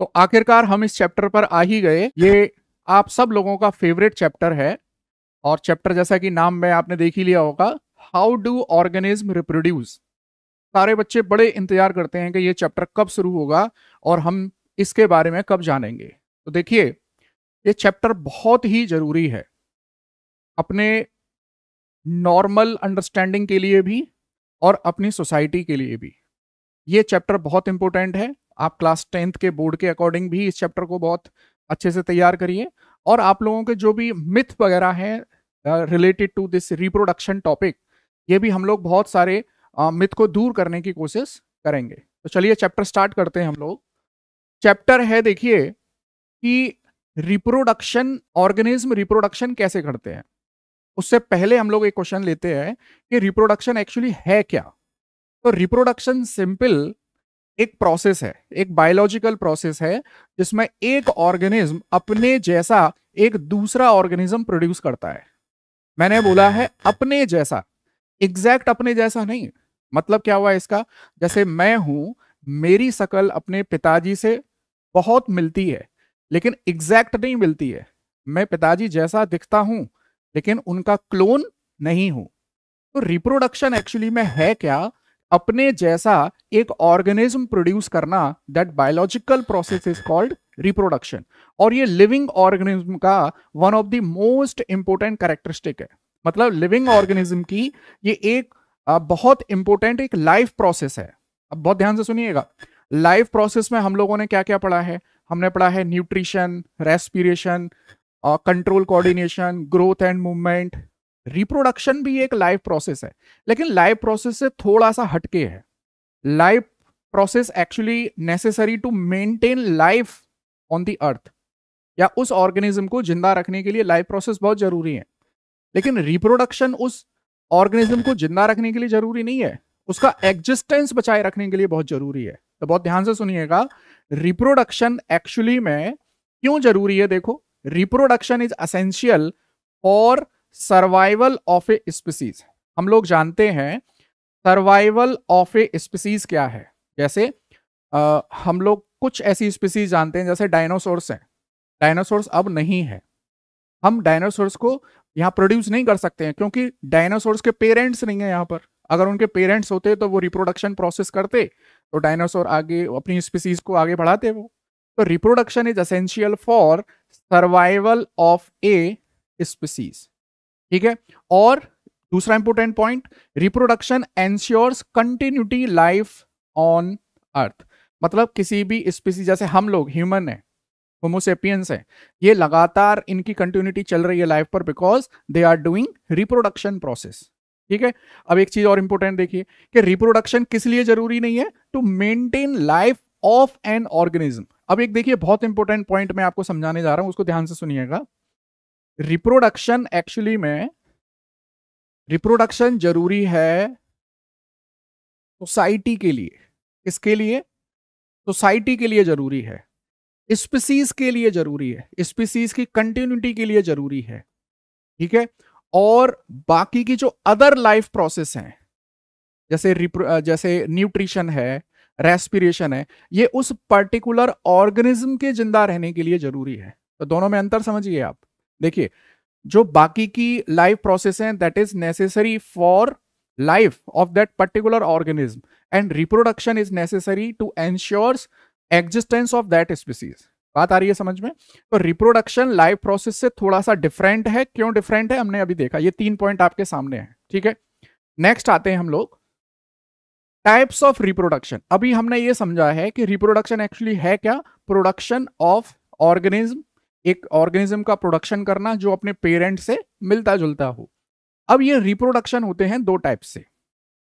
तो आखिरकार हम इस चैप्टर पर आ ही गए। ये आप सब लोगों का फेवरेट चैप्टर है और चैप्टर जैसा कि नाम में आपने देख ही लिया होगा, हाउ डू ऑर्गेनिज्म रिप्रोड्यूस। सारे बच्चे बड़े इंतजार करते हैं कि ये चैप्टर कब शुरू होगा और हम इसके बारे में कब जानेंगे। तो देखिए, ये चैप्टर बहुत ही जरूरी है अपने नॉर्मल अंडरस्टैंडिंग के लिए भी और अपनी सोसाइटी के लिए भी। ये चैप्टर बहुत इंपॉर्टेंट है। आप क्लास 10th के बोर्ड के अकॉर्डिंग भी इस चैप्टर को बहुत अच्छे से तैयार करिए और आप लोगों के जो भी मिथ वगैरह हैं related to this reproduction topic, ये भी हम लोग बहुत सारे मिथ को दूर करने की कोशिश करेंगे। तो चलिए चैप्टर स्टार्ट करते हैं हम लोग। चैप्टर है, देखिए, कि रिप्रोडक्शन, ऑर्गेनिज्म रिप्रोडक्शन कैसे करते हैं। उससे पहले हम लोग एक क्वेश्चन लेते हैं कि रिप्रोडक्शन एक्चुअली है क्या। तो रिप्रोडक्शन सिंपल एक प्रोसेस है, एक बायोलॉजिकल प्रोसेस है जिसमें एक ऑर्गेनिज्म अपने जैसा एक दूसरा ऑर्गेनिज्म प्रोड्यूस करता है। मैंने बोला है अपने जैसा, एग्जैक्ट अपने जैसा नहीं। मतलब क्या हुआ इसका, जैसे मैं हूं, मेरी शक्ल अपने पिताजी से बहुत मिलती है लेकिन एग्जैक्ट नहीं मिलती है। मैं पिताजी जैसा दिखता हूं लेकिन उनका क्लोन नहीं हूं। तो रिप्रोडक्शन एक्चुअली में है क्या, अपने जैसा एक ऑर्गेनिज्म प्रोड्यूस करना। That biological process is called reproduction. और ये लिविंग ऑर्गेनिज्म का one of the most important characteristic है। मतलब लिविंग ऑर्गेनिज्म की ये एक बहुत इंपॉर्टेंट एक लाइफ प्रोसेस है। अब बहुत ध्यान से सुनिएगा, लाइफ प्रोसेस में हम लोगों ने क्या क्या पढ़ा है। हमने पढ़ा है nutrition, respiration, control, coordination, growth and movement. Reproduction भी एक लाइफ प्रोसेस है लेकिन लाइफ प्रोसेस से थोड़ा सा हटके है। Life process actually necessary to maintain life on the earth, या उस ऑर्गेनिज्म को जिंदा रखने के लिए लाइफ प्रोसेस बहुत जरूरी है। लेकिन रिप्रोडक्शन उस ऑर्गेनिज्म को जिंदा रखने के लिए जरूरी नहीं है, उसका एग्जिस्टेंस बचाए रखने के लिए बहुत जरूरी है। तो बहुत ध्यान से सुनिएगा, रिप्रोडक्शन एक्चुअली में क्यों जरूरी है। देखो, reproduction is essential for survival of a species. हम लोग जानते हैं सर्वाइवल ऑफ ए स्पीसीज क्या है। जैसे हम लोग कुछ ऐसी स्पीसीज जानते हैं, जैसे डायनासोर्स हैं। डायनासोर्स अब नहीं है, हम डायनासोर्स को यहाँ प्रोड्यूस नहीं कर सकते हैं क्योंकि डायनासोर्स के पेरेंट्स नहीं है यहाँ पर। अगर उनके पेरेंट्स होते तो वो रिप्रोडक्शन प्रोसेस करते तो डायनासोर आगे अपनी स्पीसीज को आगे बढ़ाते वो। तो reproduction is essential for survival of a species, ठीक है। और दूसरा important point, reproduction ensures continuity life on earth. मतलब किसी भी स्पीसीज, जैसे हम लोग ह्यूमन है, होमोसेपियंस है, ये लगातार इनकी कंटिन्यूटी चल रही है लाइफ पर because they are doing reproduction process, ठीक है। अब एक चीज और इंपॉर्टेंट देखिए कि रिप्रोडक्शन किस लिए जरूरी नहीं है, to maintain life of an organism. अब एक देखिए बहुत इंपॉर्टेंट पॉइंट मैं आपको समझाने जा रहा हूं, उसको ध्यान से सुनिएगा। रिप्रोडक्शन एक्चुअली में, रिप्रोडक्शन जरूरी है सोसाइटी के लिए। किसके लिए, सोसाइटी के लिए जरूरी है, स्पीसीज के लिए जरूरी है, स्पीसीज की कंटिन्यूटी के लिए जरूरी है, ठीक है। और बाकी की जो अदर लाइफ प्रोसेस हैं, जैसे न्यूट्रिशन है, रेस्पिरेशन है, ये उस पर्टिकुलर ऑर्गेनिज्म के जिंदा रहने के लिए जरूरी है। तो दोनों में अंतर समझिए आप। देखिए, जो बाकी की लाइफ प्रोसेस हैं that is necessary for life of that particular organism, and reproduction is necessary to ensures existence of that species. बात आ रही है समझ में। तो रिप्रोडक्शन लाइफ प्रोसेस से थोड़ा सा डिफरेंट है। क्यों डिफरेंट है हमने अभी देखा, ये 3 पॉइंट आपके सामने है, ठीक है। नेक्स्ट आते हैं हम लोग टाइप्स ऑफ रिप्रोडक्शन। अभी हमने ये समझा है कि रिप्रोडक्शन एक्चुअली है क्या, प्रोडक्शन ऑफ ऑर्गेनिज्म, एक ऑर्गेनिज्म का प्रोडक्शन करना जो अपने पेरेंट से मिलता जुलता हो। अब ये रिप्रोडक्शन होते हैं 2 टाइप से।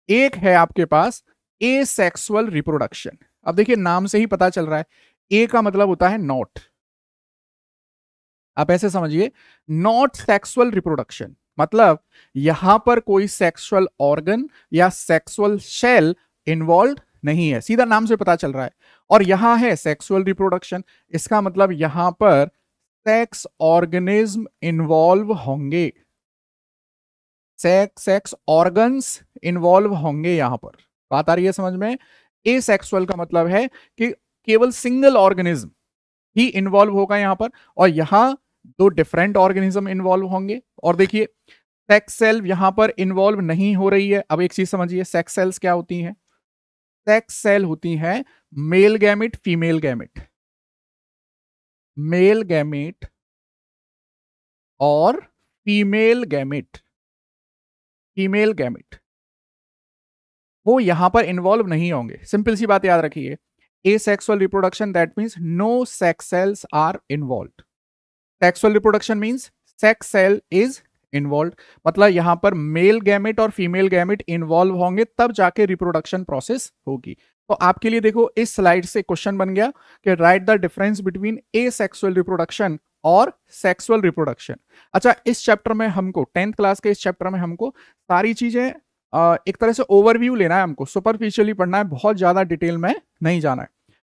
एक है आपके पास एसेक्सुअल रिप्रोडक्शन। अब देखिए नाम से ही पता चल रहा है, ए का मतलब होता है नॉट। आप ऐसे समझिए, नॉट सेक्सुअल रिप्रोडक्शन, मतलब यहां पर कोई सेक्सुअल ऑर्गन या सेक्सुअल सेल इन्वॉल्व नहीं है, सीधा नाम से पता चल रहा है। और यहां है सेक्सुअल रिप्रोडक्शन, इसका मतलब यहां पर सेक्स ऑर्गेनिज्म इन्वॉल्व होंगे, सेक्स ऑर्गन्स इन्वॉल्व होंगे यहां पर। बात आ रही है समझ में। एसेक्सुअल का मतलब है कि केवल सिंगल ऑर्गेनिज्म, ही इन्वॉल्व होगा यहाँ पर, और यहाँ दो डिफरेंट ऑर्गेनिज्म इन्वॉल्व होंगे। और देखिए सेक्स सेल यहां पर इन्वॉल्व नहीं हो रही है। अब एक चीज समझिए, सेक्स सेल्स क्या होती हैं? सेक्स सेल होती हैं male gamete female gamete, male gamete और फीमेल गैमेट, फीमेल गैमेट वो यहां पर इन्वॉल्व नहीं होंगे। सिंपल सी बात याद रखिए, asexual reproduction that means no sex cells are involved. Sexual reproduction means sex cell is involved, मतलब यहां पर मेल गैमेट और फीमेल गैमेट इन्वॉल्व होंगे तब जाके रिप्रोडक्शन प्रोसेस होगी। तो आपके लिए देखो इस स्लाइड से क्वेश्चन बन गया कि right the difference between asexual reproduction और सेक्सुअल रिप्रोडक्शन। अच्छा, इस चैप्टर में हमको 10th क्लास के इस चैप्टर में हमको सारी चीजें एक तरह से ओवरव्यू लेना है, हमको सुपरफिशियली पढ़ना है, बहुत ज्यादा डिटेल में नहीं जाना है।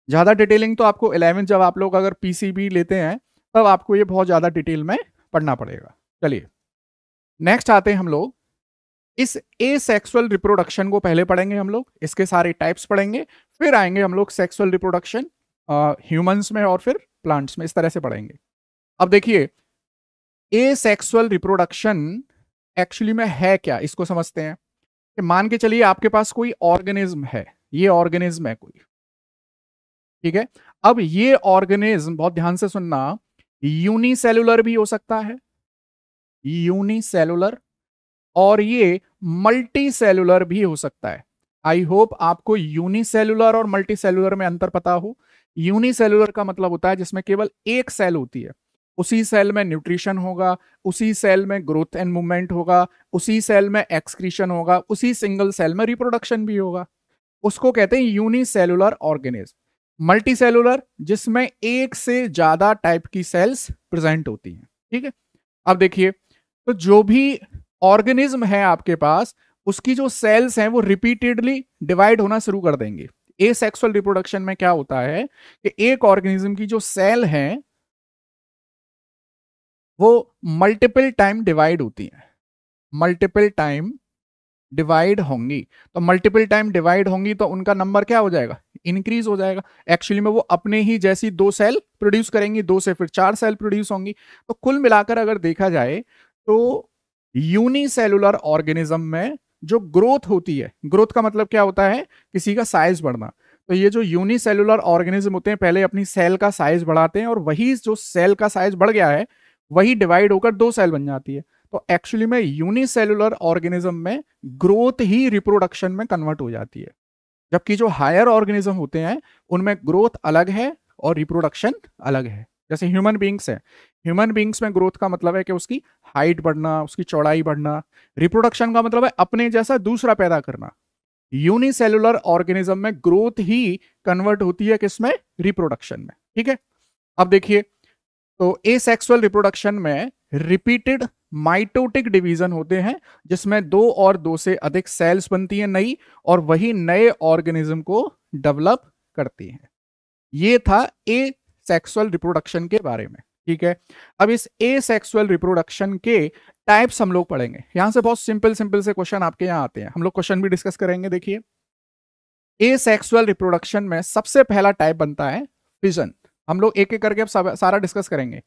ज्यादा डिटेलिंग तो आपको 11 जब आप लोग अगर पीसीबी लेते हैं तब आपको ये बहुत ज्यादा डिटेल में पढ़ना पड़ेगा। चलिए नेक्स्ट आते हैं हम लोग, इस एसेक्सुअल रिप्रोडक्शन को पहले पढ़ेंगे हम लोग, इसके सारे टाइप्स पढ़ेंगे, फिर आएंगे हम लोग सेक्सुअल रिप्रोडक्शन ह्यूमंस में और फिर प्लांट्स में, इस तरह से पढ़ेंगे। अब देखिए एसेक्सुअल रिप्रोडक्शन एक्चुअली में है क्या, इसको समझते हैं। कि मान के चलिए आपके पास कोई ऑर्गेनिज्म है, ये ऑर्गेनिज्म है कोई, ठीक है। अब ये ऑर्गेनिज्म बहुत ध्यान से सुनना, यूनिसेलुलर भी हो सकता है, यूनिसेलुलर, और ये मल्टी सेलुलर भी हो सकता है। आई होप आपको यूनिसेलुलर और मल्टी सेलुलर में अंतर पता हो। यूनिसेलुलर का मतलब होता है जिसमें केवल एक सेल होती है, उसी सेल में न्यूट्रिशन होगा, उसी सेल में ग्रोथ एंड मूवमेंट होगा, उसी सेल में एक्सक्रीशन होगा, उसी सिंगल सेल में रिप्रोडक्शन भी होगा, उसको कहते हैं यूनिसेलुलर ऑर्गेनिज्म। मल्टी सेलुलर जिसमें एक से ज्यादा टाइप की सेल्स प्रेजेंट होती हैं, ठीक है। अब देखिए, तो जो भी ऑर्गेनिज्म है आपके पास, उसकी जो सेल्स हैं वो रिपीटेडली डिवाइड होना शुरू कर देंगे। एसेक्सुअल रिप्रोडक्शन में क्या होता है कि एक ऑर्गेनिज्म की जो सेल है वो मल्टीपल टाइम डिवाइड होती है, मल्टीपल टाइम डिवाइड होंगी। तो मल्टीपल टाइम डिवाइड होंगी तो उनका नंबर क्या हो जाएगा, इंक्रीज हो जाएगा। एक्चुअली में वो अपने ही जैसी दो सेल प्रोड्यूस करेंगी, दो से फिर चार सेल प्रोड्यूस होंगी। तो कुल मिलाकर अगर देखा जाए तो यूनिसेलुलर ऑर्गेनिज्म में जो ग्रोथ होती है, ग्रोथ का मतलब क्या होता है, किसी का साइज बढ़ना। तो ये जो यूनिसेलुलर ऑर्गेनिज्म होते हैं पहले अपनी सेल का साइज बढ़ाते हैं, और वही जो सेल का साइज बढ़ गया है वही डिवाइड होकर दो सेल बन जाती है। तो एक्चुअली में यूनिसेलुलर ऑर्गेनिज्म में ग्रोथ ही रिप्रोडक्शन में कन्वर्ट हो जाती है, जबकि जो हायर ऑर्गेनिज्म होते हैं उनमें ग्रोथ अलग है और रिप्रोडक्शन अलग है। जैसे ह्यूमन बींग्स है, ह्यूमन बींग्स में ग्रोथ का मतलब है कि उसकी हाइट बढ़ना, उसकी चौड़ाई बढ़ना। रिप्रोडक्शन का मतलब है अपने जैसा दूसरा पैदा करना। यूनिसेलुलर ऑर्गेनिज्म में ग्रोथ ही कन्वर्ट होती है किसमें, रिप्रोडक्शन में, ठीक है। अब देखिए, तो एसेक्सुअल रिप्रोडक्शन में रिपीटेड माइटोटिक डिवीजन होते हैं जिसमें दो और दो से अधिक सेल्स बनती हैं नई, और वही नए ऑर्गेनिज्म को डेवलप करती हैं। ये था एसेक्सुअल रिप्रोडक्शन के बारे में, ठीक है। अब इस एसेक्सुअल रिप्रोडक्शन के टाइप्स हम लोग पढ़ेंगे। यहां से बहुत सिंपल सिंपल से क्वेश्चन आपके यहां आते हैं, हम लोग क्वेश्चन भी डिस्कस करेंगे। देखिए एसेक्सुअल रिप्रोडक्शन में सबसे पहला टाइप बनता है फिजन। हम लोग एक एक करके अब सारा डिस्कस करेंगे।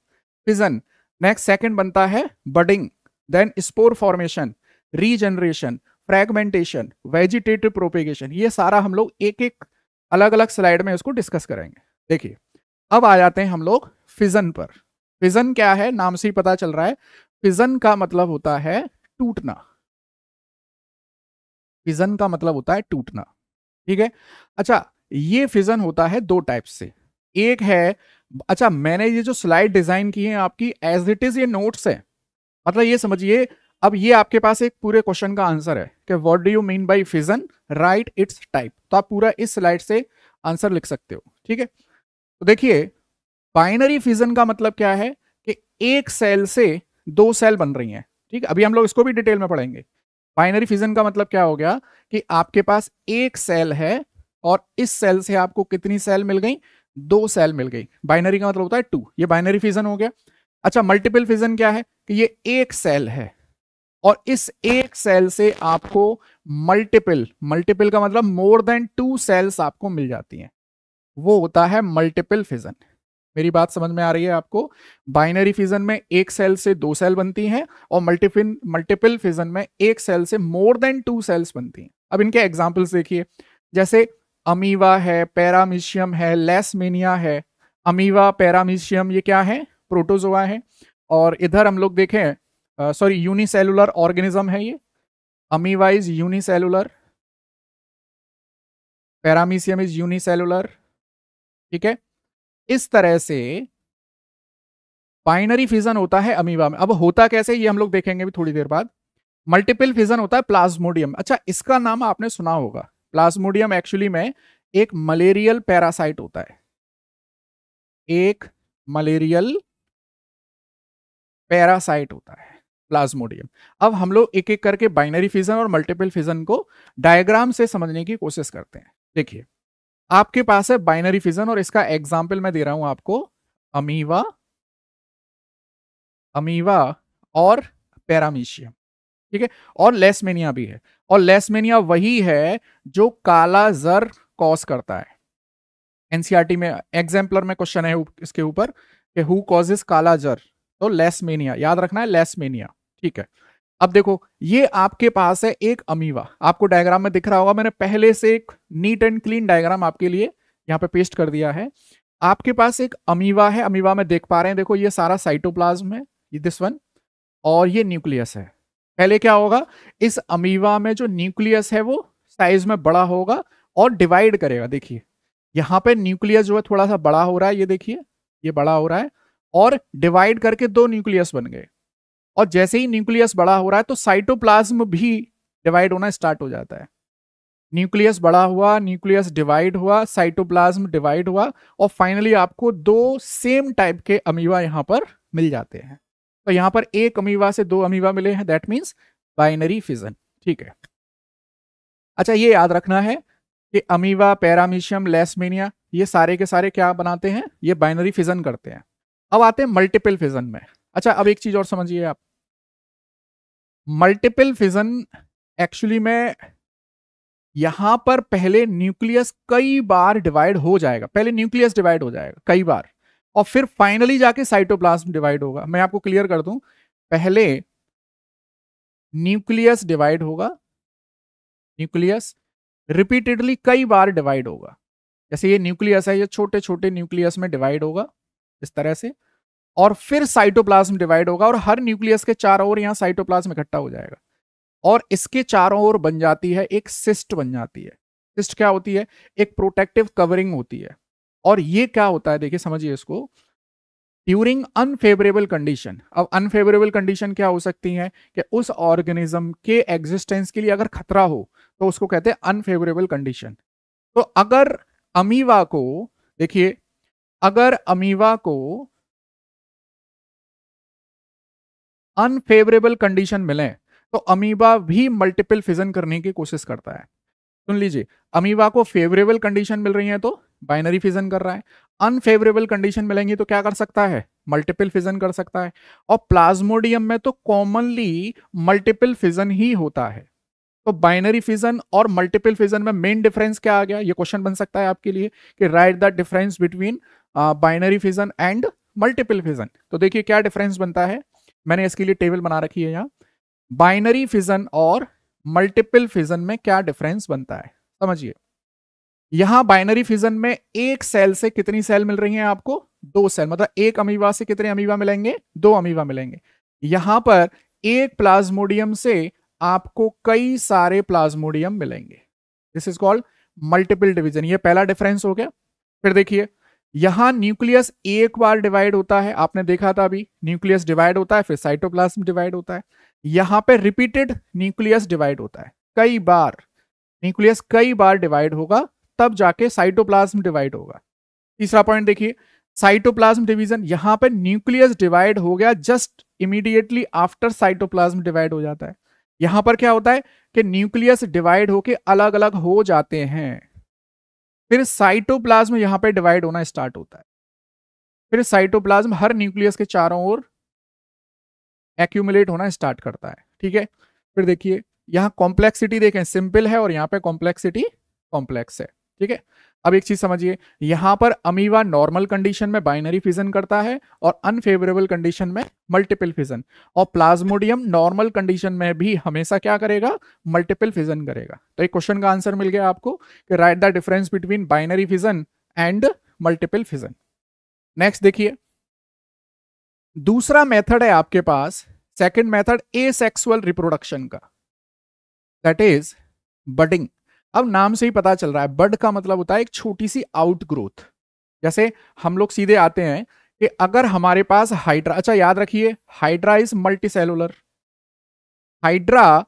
फिजन, नेक्स्ट सेकंड बनता है budding, then spore formation, regeneration, fragmentation, vegetative propagation. ये सारा हम लोग एक एक अलग अलग स्लाइड में इसको डिस्कस करेंगे। देखिए अब आ जाते हैं हम लोग फिजन पर। फिजन क्या है, नाम से ही पता चल रहा है, फिजन का मतलब होता है टूटना। फिजन का मतलब होता है टूटना, ठीक है। अच्छा, ये फिजन होता है दो टाइप से। एक है, अच्छा मैंने ये जो स्लाइड डिजाइन की है आपकी एज इट इज ये नोट्स है, मतलब ये समझिए अब ये आपके पास एक पूरे क्वेश्चन का आंसर है कि what do you mean by fission, right it's type. तो आप पूरा इस स्लाइड से आंसर लिख सकते हो, ठीक है। तो देखिए बाइनरी फिजन का मतलब क्या है कि एक सेल से दो सेल बन रही हैं, ठीक है। अभी हम लोग इसको भी डिटेल में पढ़ेंगे। बाइनरी फिजन का मतलब क्या हो गया कि आपके पास एक सेल है और इस सेल से आपको कितनी सेल मिल गई, दो सेल मिल गई। बाइनरी का मतलब होता है टू, ये बाइनरी फिजन हो गया। अच्छा, मल्टीपल फिजन क्या है कि ये एक सेल है और इस एक सेल से आपको मल्टीपल, मल्टीपल का मतलब मोर देन टू सेल्स आपको मिल जाती हैं, वो होता है मल्टीपल फिजन। मेरी बात समझ में आ रही है आपको? बाइनरी फिजन में एक सेल से दो सेल बनती हैं और मल्टीपल फिजन में एक सेल से मोर देन टू सेल्स बनती हैं। अब इनके एग्जांपल्स देखिए, जैसे अमीवा है, पैरामीशियम है, लेसमेनिया है। अमीवा, पैरामीशियम ये क्या है? प्रोटोजोआ है। और इधर हम लोग देखें, सॉरी, यूनिसेलुलर ऑर्गेनिज्म है ये। Amoeba is unicellular, paramecium is unicellular. ठीक है, इस तरह से बाइनरी फिजन होता है अमीबा में। अब होता कैसे ये हम लोग देखेंगे भी थोड़ी देर बाद। मल्टीपल फिजन होता है प्लाज्मोडियम। अच्छा, इसका नाम आपने सुना होगा। प्लाज्मोडियम एक्चुअली में एक मलेरियल पैरासाइट होता है, एक मलेरियल पैरासाइट होता है प्लाज्मोडियम। अब हम लोग एक एक करके बाइनरी फिजन और मल्टीपल फिजन को डायग्राम से समझने की कोशिश करते हैं। देखिए, आपके पास है बाइनरी फिजन और इसका एग्जाम्पल मैं दे रहा हूं आपको, अमीवा, अमीवा और पैरामीशियम। ठीक है, और लेसमेनिया भी है। और लेसमेनिया वही है जो काला जर कॉज करता है। एनसीईआरटी में एग्जाम्पलर में क्वेश्चन है इसके ऊपर कि हु कॉजेस काला जर, तो लेसमेनिया याद रखना है, लेसमेनिया। ठीक है, अब देखो ये आपके पास है एक अमीवा, आपको डायग्राम में दिख रहा होगा, मैंने पहले से एक नीट एंड क्लीन डायग्राम आपके लिए यहाँ पे पेस्ट कर दिया है। आपके पास एक अमीवा है, अमीवा में देख पा रहे हैं, देखो ये सारा साइटोप्लाज्म है, ये दिस वन, और ये न्यूक्लियस है। पहले क्या होगा, इस अमीवा में जो न्यूक्लियस है वो साइज में बड़ा होगा और डिवाइड करेगा। देखिए यहाँ पे न्यूक्लियस जो है थोड़ा सा बड़ा हो रहा है, ये देखिए ये बड़ा हो रहा है, और डिवाइड करके दो न्यूक्लियस बन गए। और जैसे ही न्यूक्लियस बड़ा हो रहा है तो साइटोप्लाज्म भी डिवाइड होना स्टार्ट हो जाता है। न्यूक्लियस बड़ा हुआ, न्यूक्लियस डिवाइड हुआ, साइटोप्लाज्म डिवाइड हुआ, और फाइनली आपको दो सेम टाइप के अमीबा यहां पर मिल जाते हैं। तो यहां पर एक अमीबा से दो अमीबा मिले हैं, दैट मीन्स बाइनरी फिजन। ठीक है, अच्छा ये याद रखना है कि अमीबा, पैरामीशियम, लेसमेनिया ये सारे के सारे क्या बनाते हैं, ये बाइनरी फिजन करते हैं। अब आते हैं मल्टीपल फिजन में। अच्छा, अब एक चीज और समझिए आप, मल्टीपल फिजन एक्चुअली में यहां पर पहले न्यूक्लियस कई बार डिवाइड हो जाएगा, पहले न्यूक्लियस डिवाइड हो जाएगा कई बार, और फिर फाइनली जाके साइटोप्लाज्म डिवाइड होगा। मैं आपको क्लियर कर दूं, पहले न्यूक्लियस डिवाइड होगा, न्यूक्लियस रिपीटेडली कई बार डिवाइड होगा। जैसे ये न्यूक्लियस है, ये छोटे छोटे न्यूक्लियस में डिवाइड होगा इस तरह से, और फिर साइटोप्लाज्म डिवाइड होगा, और हर न्यूक्लियस के चारों ओर यहां साइटोप्लाज्म इकट्ठा हो जाएगा, और इसके चारों ओर बन जाती है एक सिस्ट बन जाती है। सिस्ट क्या होती है, एक प्रोटेक्टिव कवरिंग होती है। और ये क्या होता है, देखिए समझिए इसको, ड्यूरिंग अनफेवरेबल कंडीशन। अब अनफेवरेबल कंडीशन क्या हो सकती है कि उस ऑर्गेनिज्म के एग्जिस्टेंस के लिए अगर खतरा हो तो उसको कहते हैं अनफेवरेबल कंडीशन। तो अगर अमीवा को, देखिए अगर अमीवा को अनफेवरेबल कंडीशन मिले तो अमीबा भी मल्टीपल फिजन करने की कोशिश करता है। सुन लीजिए, अमीबा को फेवरेबल कंडीशन मिल रही है तो बाइनरी फिजन कर रहा है, अनफेवरेबल कंडीशन मिलेंगी तो क्या कर सकता है, मल्टीपल फिजन कर सकता है। और प्लाज्मोडियम में तो कॉमनली मल्टीपल फिजन ही होता है। तो बाइनरी फिजन और मल्टीपल फिजन में मेन डिफरेंस क्या आ गया, ये क्वेश्चन बन सकता है आपके लिए कि right the difference between binary fission and multiple fission. तो देखिए क्या डिफरेंस बनता है, मैंने इसके लिए टेबल बना रखी है यहाँ। बाइनरी फिजन और मल्टीपल फिजन में क्या डिफरेंस बनता है, समझिए। यहां बाइनरी फिजन में एक सेल से कितनी सेल मिल रही हैं आपको, दो सेल, मतलब एक अमीबा से कितने अमीबा मिलेंगे, दो अमीबा मिलेंगे। यहां पर एक प्लाज्मोडियम से आपको कई सारे प्लाज्मोडियम मिलेंगे, this is called multiple division. ये पहला डिफरेंस हो गया। फिर देखिए यहां न्यूक्लियस एक बार डिवाइड होता है, आपने देखा था अभी, न्यूक्लियस डिवाइड होता है फिर साइटोप्लाज्म डिवाइड होता है। यहां पे रिपीटेड न्यूक्लियस डिवाइड होता है, कई बार न्यूक्लियस कई बार डिवाइड होगा तब जाके साइटोप्लाज्म डिवाइड होगा। तीसरा पॉइंट देखिए, साइटोप्लाज्म डिवीजन, यहां पे न्यूक्लियस डिवाइड हो गया, just immediately after cytoplasm divide हो जाता है। यहां पर क्या होता है कि न्यूक्लियस डिवाइड होके अलग अलग हो जाते हैं, फिर साइटोप्लाज्म यहां पे डिवाइड होना स्टार्ट होता है, फिर साइटोप्लाज्म हर न्यूक्लियस के चारों ओर एक्यूमुलेट होना स्टार्ट करता है। ठीक है, फिर देखिए यहां कॉम्प्लेक्सिटी देखें, सिंपल है और यहां पे कॉम्प्लेक्सिटी कॉम्प्लेक्स है। ठीक है, अब एक चीज समझिए, यहां पर अमीबा नॉर्मल कंडीशन में बाइनरी फिजन करता है और अनफेवरेबल कंडीशन में मल्टीपल फिजन, और प्लाज्मोडियम नॉर्मल कंडीशन में भी हमेशा क्या करेगा, मल्टीपल फिजन करेगा। तो एक क्वेश्चन का आंसर मिल गया आपको कि right the difference between binary fission and multiple fission. Next देखिए, दूसरा मेथड है आपके पास, सेकंड मेथड एसेक्सुअल रिप्रोडक्शन का, दैट इज बडिंग। अब नाम से ही पता चल रहा है, बड का मतलब होता है एक छोटी सी आउटग्रोथ। जैसे हम लोग सीधे आते हैं कि अगर हमारे पास हाइड्रा, अच्छा याद रखिए हाइड्रा इज मल्टीसेलुलर, हाइड्रा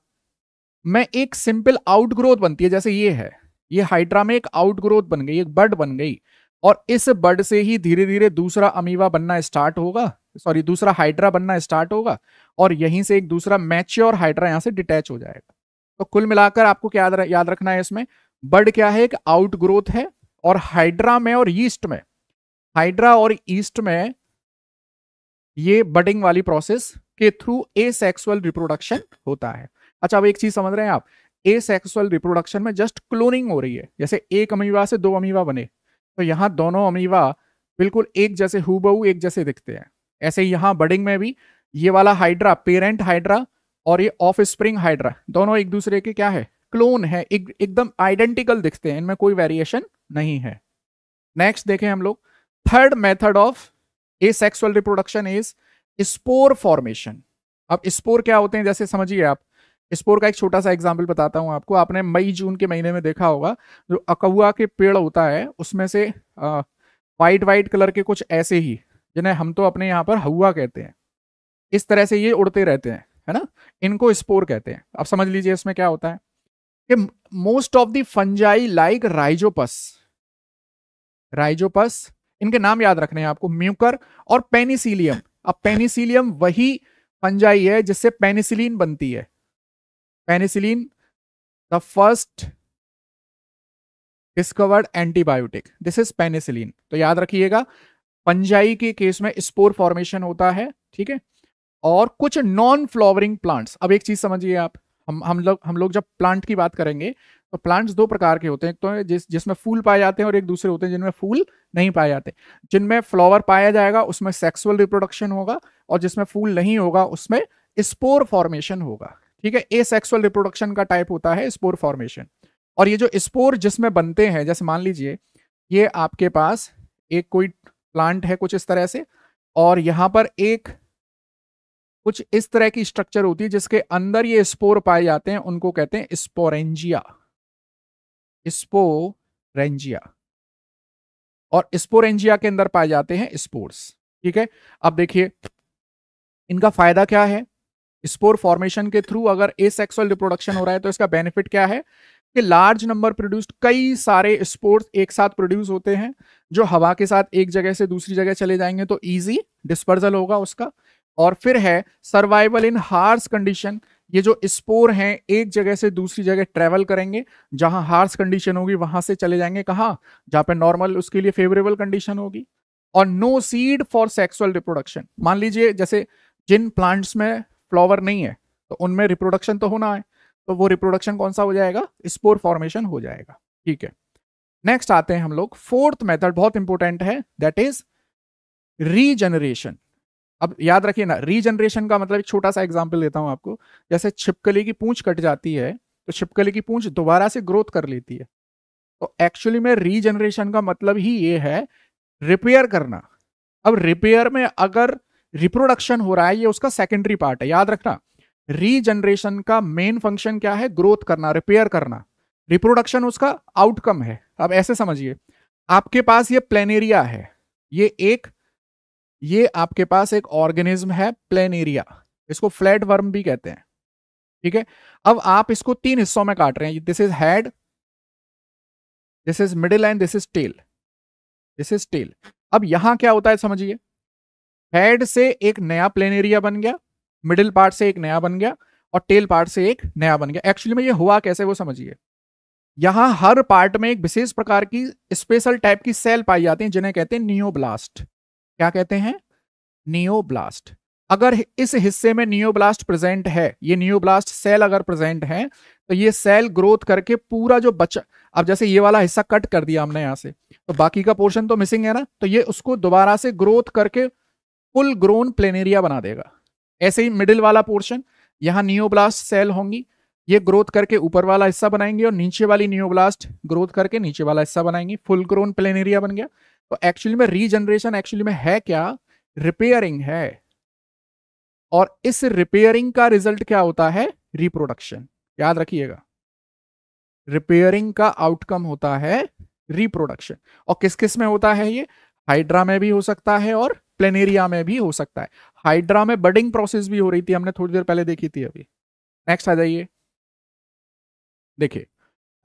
में एक सिंपल आउटग्रोथ बनती है, जैसे ये है, ये हाइड्रा में एक आउटग्रोथ बन गई, एक बड बन गई, और इस बड से ही धीरे धीरे दूसरा अमीबा बनना स्टार्ट होगा, सॉरी दूसरा हाइड्रा बनना स्टार्ट होगा, और यहीं से एक दूसरा मैच्योर हाइड्रा यहां से डिटैच हो जाएगा। तो कुल मिलाकर आपको क्या याद रखना है इसमें, बड क्या है, एक आउटग्रोथ है, और हाइड्रा में और ईस्ट में, हाइड्रा और ईस्ट में ये बडिंग वाली प्रोसेस के थ्रू एसेक्सुअल रिप्रोडक्शन होता है। अच्छा अब एक चीज समझ रहे हैं आप, एसेक्सुअल रिप्रोडक्शन में जस्ट क्लोनिंग हो रही है, जैसे एक अमीबा से दो अमीबा बने, तो यहां दोनों अमीबा बिल्कुल एक जैसे हूबहू एक जैसे दिखते हैं, ऐसे ही यहां बडिंग में भी ये वाला हाइड्रा, पेरेंट हाइड्रा और ये ऑफ स्प्रिंग हाइड्रा, दोनों एक दूसरे के क्या है, क्लोन है, एकदम आइडेंटिकल दिखते हैं, इनमें कोई वेरिएशन नहीं है। नेक्स्ट देखें हम लोग, third method of asexual reproduction is spore formation. अब स्पोर क्या होते हैं, जैसे समझिए आप, स्पोर का एक छोटा सा एग्जांपल बताता हूं आपको। आपने मई जून के महीने में देखा होगा, जो अकहुआ के पेड़ होता है उसमें से वाइट वाइट कलर के कुछ ऐसे ही, जिन्हें हम तो अपने यहाँ पर हवा कहते हैं, इस तरह से ये उड़ते रहते हैं, है ना, इनको स्पोर कहते हैं। अब समझ लीजिए इसमें क्या होता है कि most of the fungi like Rhizopus, Rhizopus इनके नाम याद रखने हैं आपको, म्यूकर और पेनिसिलियम। अब पेनिसिलियम वही फंजाई है जिससे पेनिसिलिन बनती है, penicillin the first discovered antibiotic, this is penicillin. तो याद रखिएगा फंजाई के केस में स्पोर फॉर्मेशन होता है, ठीक है। और कुछ नॉन फ्लावरिंग प्लांट्स, अब एक चीज समझिए आप, हम लोग जब प्लांट की बात करेंगे तो प्लांट्स दो प्रकार के होते हैं, एक तो जिसमें फूल पाए जाते हैं और एक दूसरे होते हैं जिनमें फूल नहीं पाए जाते। जिनमें फ्लावर पाया जाएगा उसमें सेक्सुअल रिप्रोडक्शन होगा, और जिसमें फूल नहीं होगा उसमें स्पोर फॉर्मेशन होगा, ठीक है। एसेक्सुअल रिप्रोडक्शन का टाइप होता है स्पोर फॉर्मेशन। और ये जो स्पोर जिसमें बनते हैं, जैसे मान लीजिए ये आपके पास एक कोई प्लांट है कुछ इस तरह से, और यहां पर एक कुछ इस तरह की स्ट्रक्चर होती है जिसके अंदर ये स्पोर पाए जाते हैं, उनको कहते हैं स्पोरेंजिया, स्पोरेंजिया। और स्पोरेंजिया के अंदर पाए जाते हैं स्पोर्स, ठीक है। अब देखिए इनका फायदा क्या है, स्पोर फॉर्मेशन के थ्रू अगर एसेक्सुअल रिप्रोडक्शन हो रहा है तो इसका बेनिफिट क्या है कि लार्ज नंबर प्रोड्यूस्ड, कई सारे स्पोर्स एक साथ प्रोड्यूस होते हैं जो हवा के साथ एक जगह से दूसरी जगह चले जाएंगे तो इजी डिस्पर्जल होगा उसका। और फिर है सर्वाइवल इन हार्श कंडीशन, ये जो स्पोर हैं एक जगह से दूसरी जगह ट्रेवल करेंगे, जहां हार्श कंडीशन होगी वहां से चले जाएंगे कहां, जहां पे नॉर्मल उसके लिए फेवरेबल कंडीशन होगी। और no seed for sexual reproduction, मान लीजिए जैसे जिन प्लांट्स में फ्लावर नहीं है तो उनमें रिप्रोडक्शन तो होना है, तो वो रिप्रोडक्शन कौन सा हो जाएगा, स्पोर फॉर्मेशन हो जाएगा, ठीक है। नेक्स्ट आते हैं हम लोग, फोर्थ मेथड बहुत इंपॉर्टेंट है, दैट इज रीजनरेशन। अब याद रखिए ना, रीजनरेशन का मतलब एक छोटा सा एग्जांपल देता हूं आपको। जैसे छिपकली की पूंछ कट जाती है तो छिपकली की पूंछ दोबारा से ग्रोथ कर लेती है, तो एक्चुअली में रीजनरेशन का मतलब ही ये है रिपेयर करना। अब रिपेयर में अगर रिप्रोडक्शन हो रहा है, ये उसका सेकेंडरी पार्ट है, याद रखना। रीजनरेशन का मेन फंक्शन क्या है, ग्रोथ करना, रिपेयर करना, रिप्रोडक्शन उसका आउटकम है। अब ऐसे समझिए, आपके पास ये प्लेनेरिया है, ये आपके पास एक ऑर्गेनिज्म है प्लेनेरिया, इसको फ्लैट वर्म भी कहते हैं, ठीक है। अब आप इसको तीन हिस्सों में काट रहे हैं, this is head, this is middle and this is tail, this is tail. अब यहां क्या होता है समझिए, हेड से एक नया प्लेनेरिया बन गया, मिडिल पार्ट से एक नया बन गया, और टेल पार्ट से एक नया बन गया। एक्चुअली में ये हुआ कैसे वो समझिए, यहां हर पार्ट में एक विशेष प्रकार की स्पेशल टाइप की सेल पाई जाती हैं जिन्हें कहते हैं नियोब्लास्ट। क्या कहते हैं, नियोब्लास्ट। अगर इस हिस्से में नियोब्लास्ट प्रेजेंट है, ये नियोब्लास्ट सेल अगर प्रेजेंट है, तो ये सेल ग्रोथ करके पूरा जो बचा, अब जैसे ये वाला हिस्सा कट कर दिया हमने यहां से, तो बाकी का पोर्शन तो मिसिंग है ना, तो ये उसको दोबारा से ग्रोथ करके फुल ग्रोन प्लेनेरिया बना देगा। ऐसे ही मिडिल वाला पोर्शन, यहां नियोब्लास्ट सेल होंगी, ये ग्रोथ करके ऊपर वाला हिस्सा बनाएंगे, और नीचे वाली नियोब्लास्ट ग्रोथ करके नीचे वाला हिस्सा बनाएंगे, फुल ग्रोन प्लेनेरिया बन गया। तो एक्चुअली में रीजनरेशन एक्चुअली में है क्या? रिपेयरिंग है। और इस रिपेयरिंग का रिजल्ट क्या होता है? रिप्रोडक्शन। याद रखिएगा, रिपेयरिंग का आउटकम होता है रिप्रोडक्शन। और किस किस में होता है ये? हाइड्रा में भी हो सकता है और प्लेनेरिया में भी हो सकता है। हाइड्रा में बडिंग प्रोसेस भी हो रही थी, हमने थोड़ी देर पहले देखी थी। अभी नेक्स्ट आ जाइए, देखिए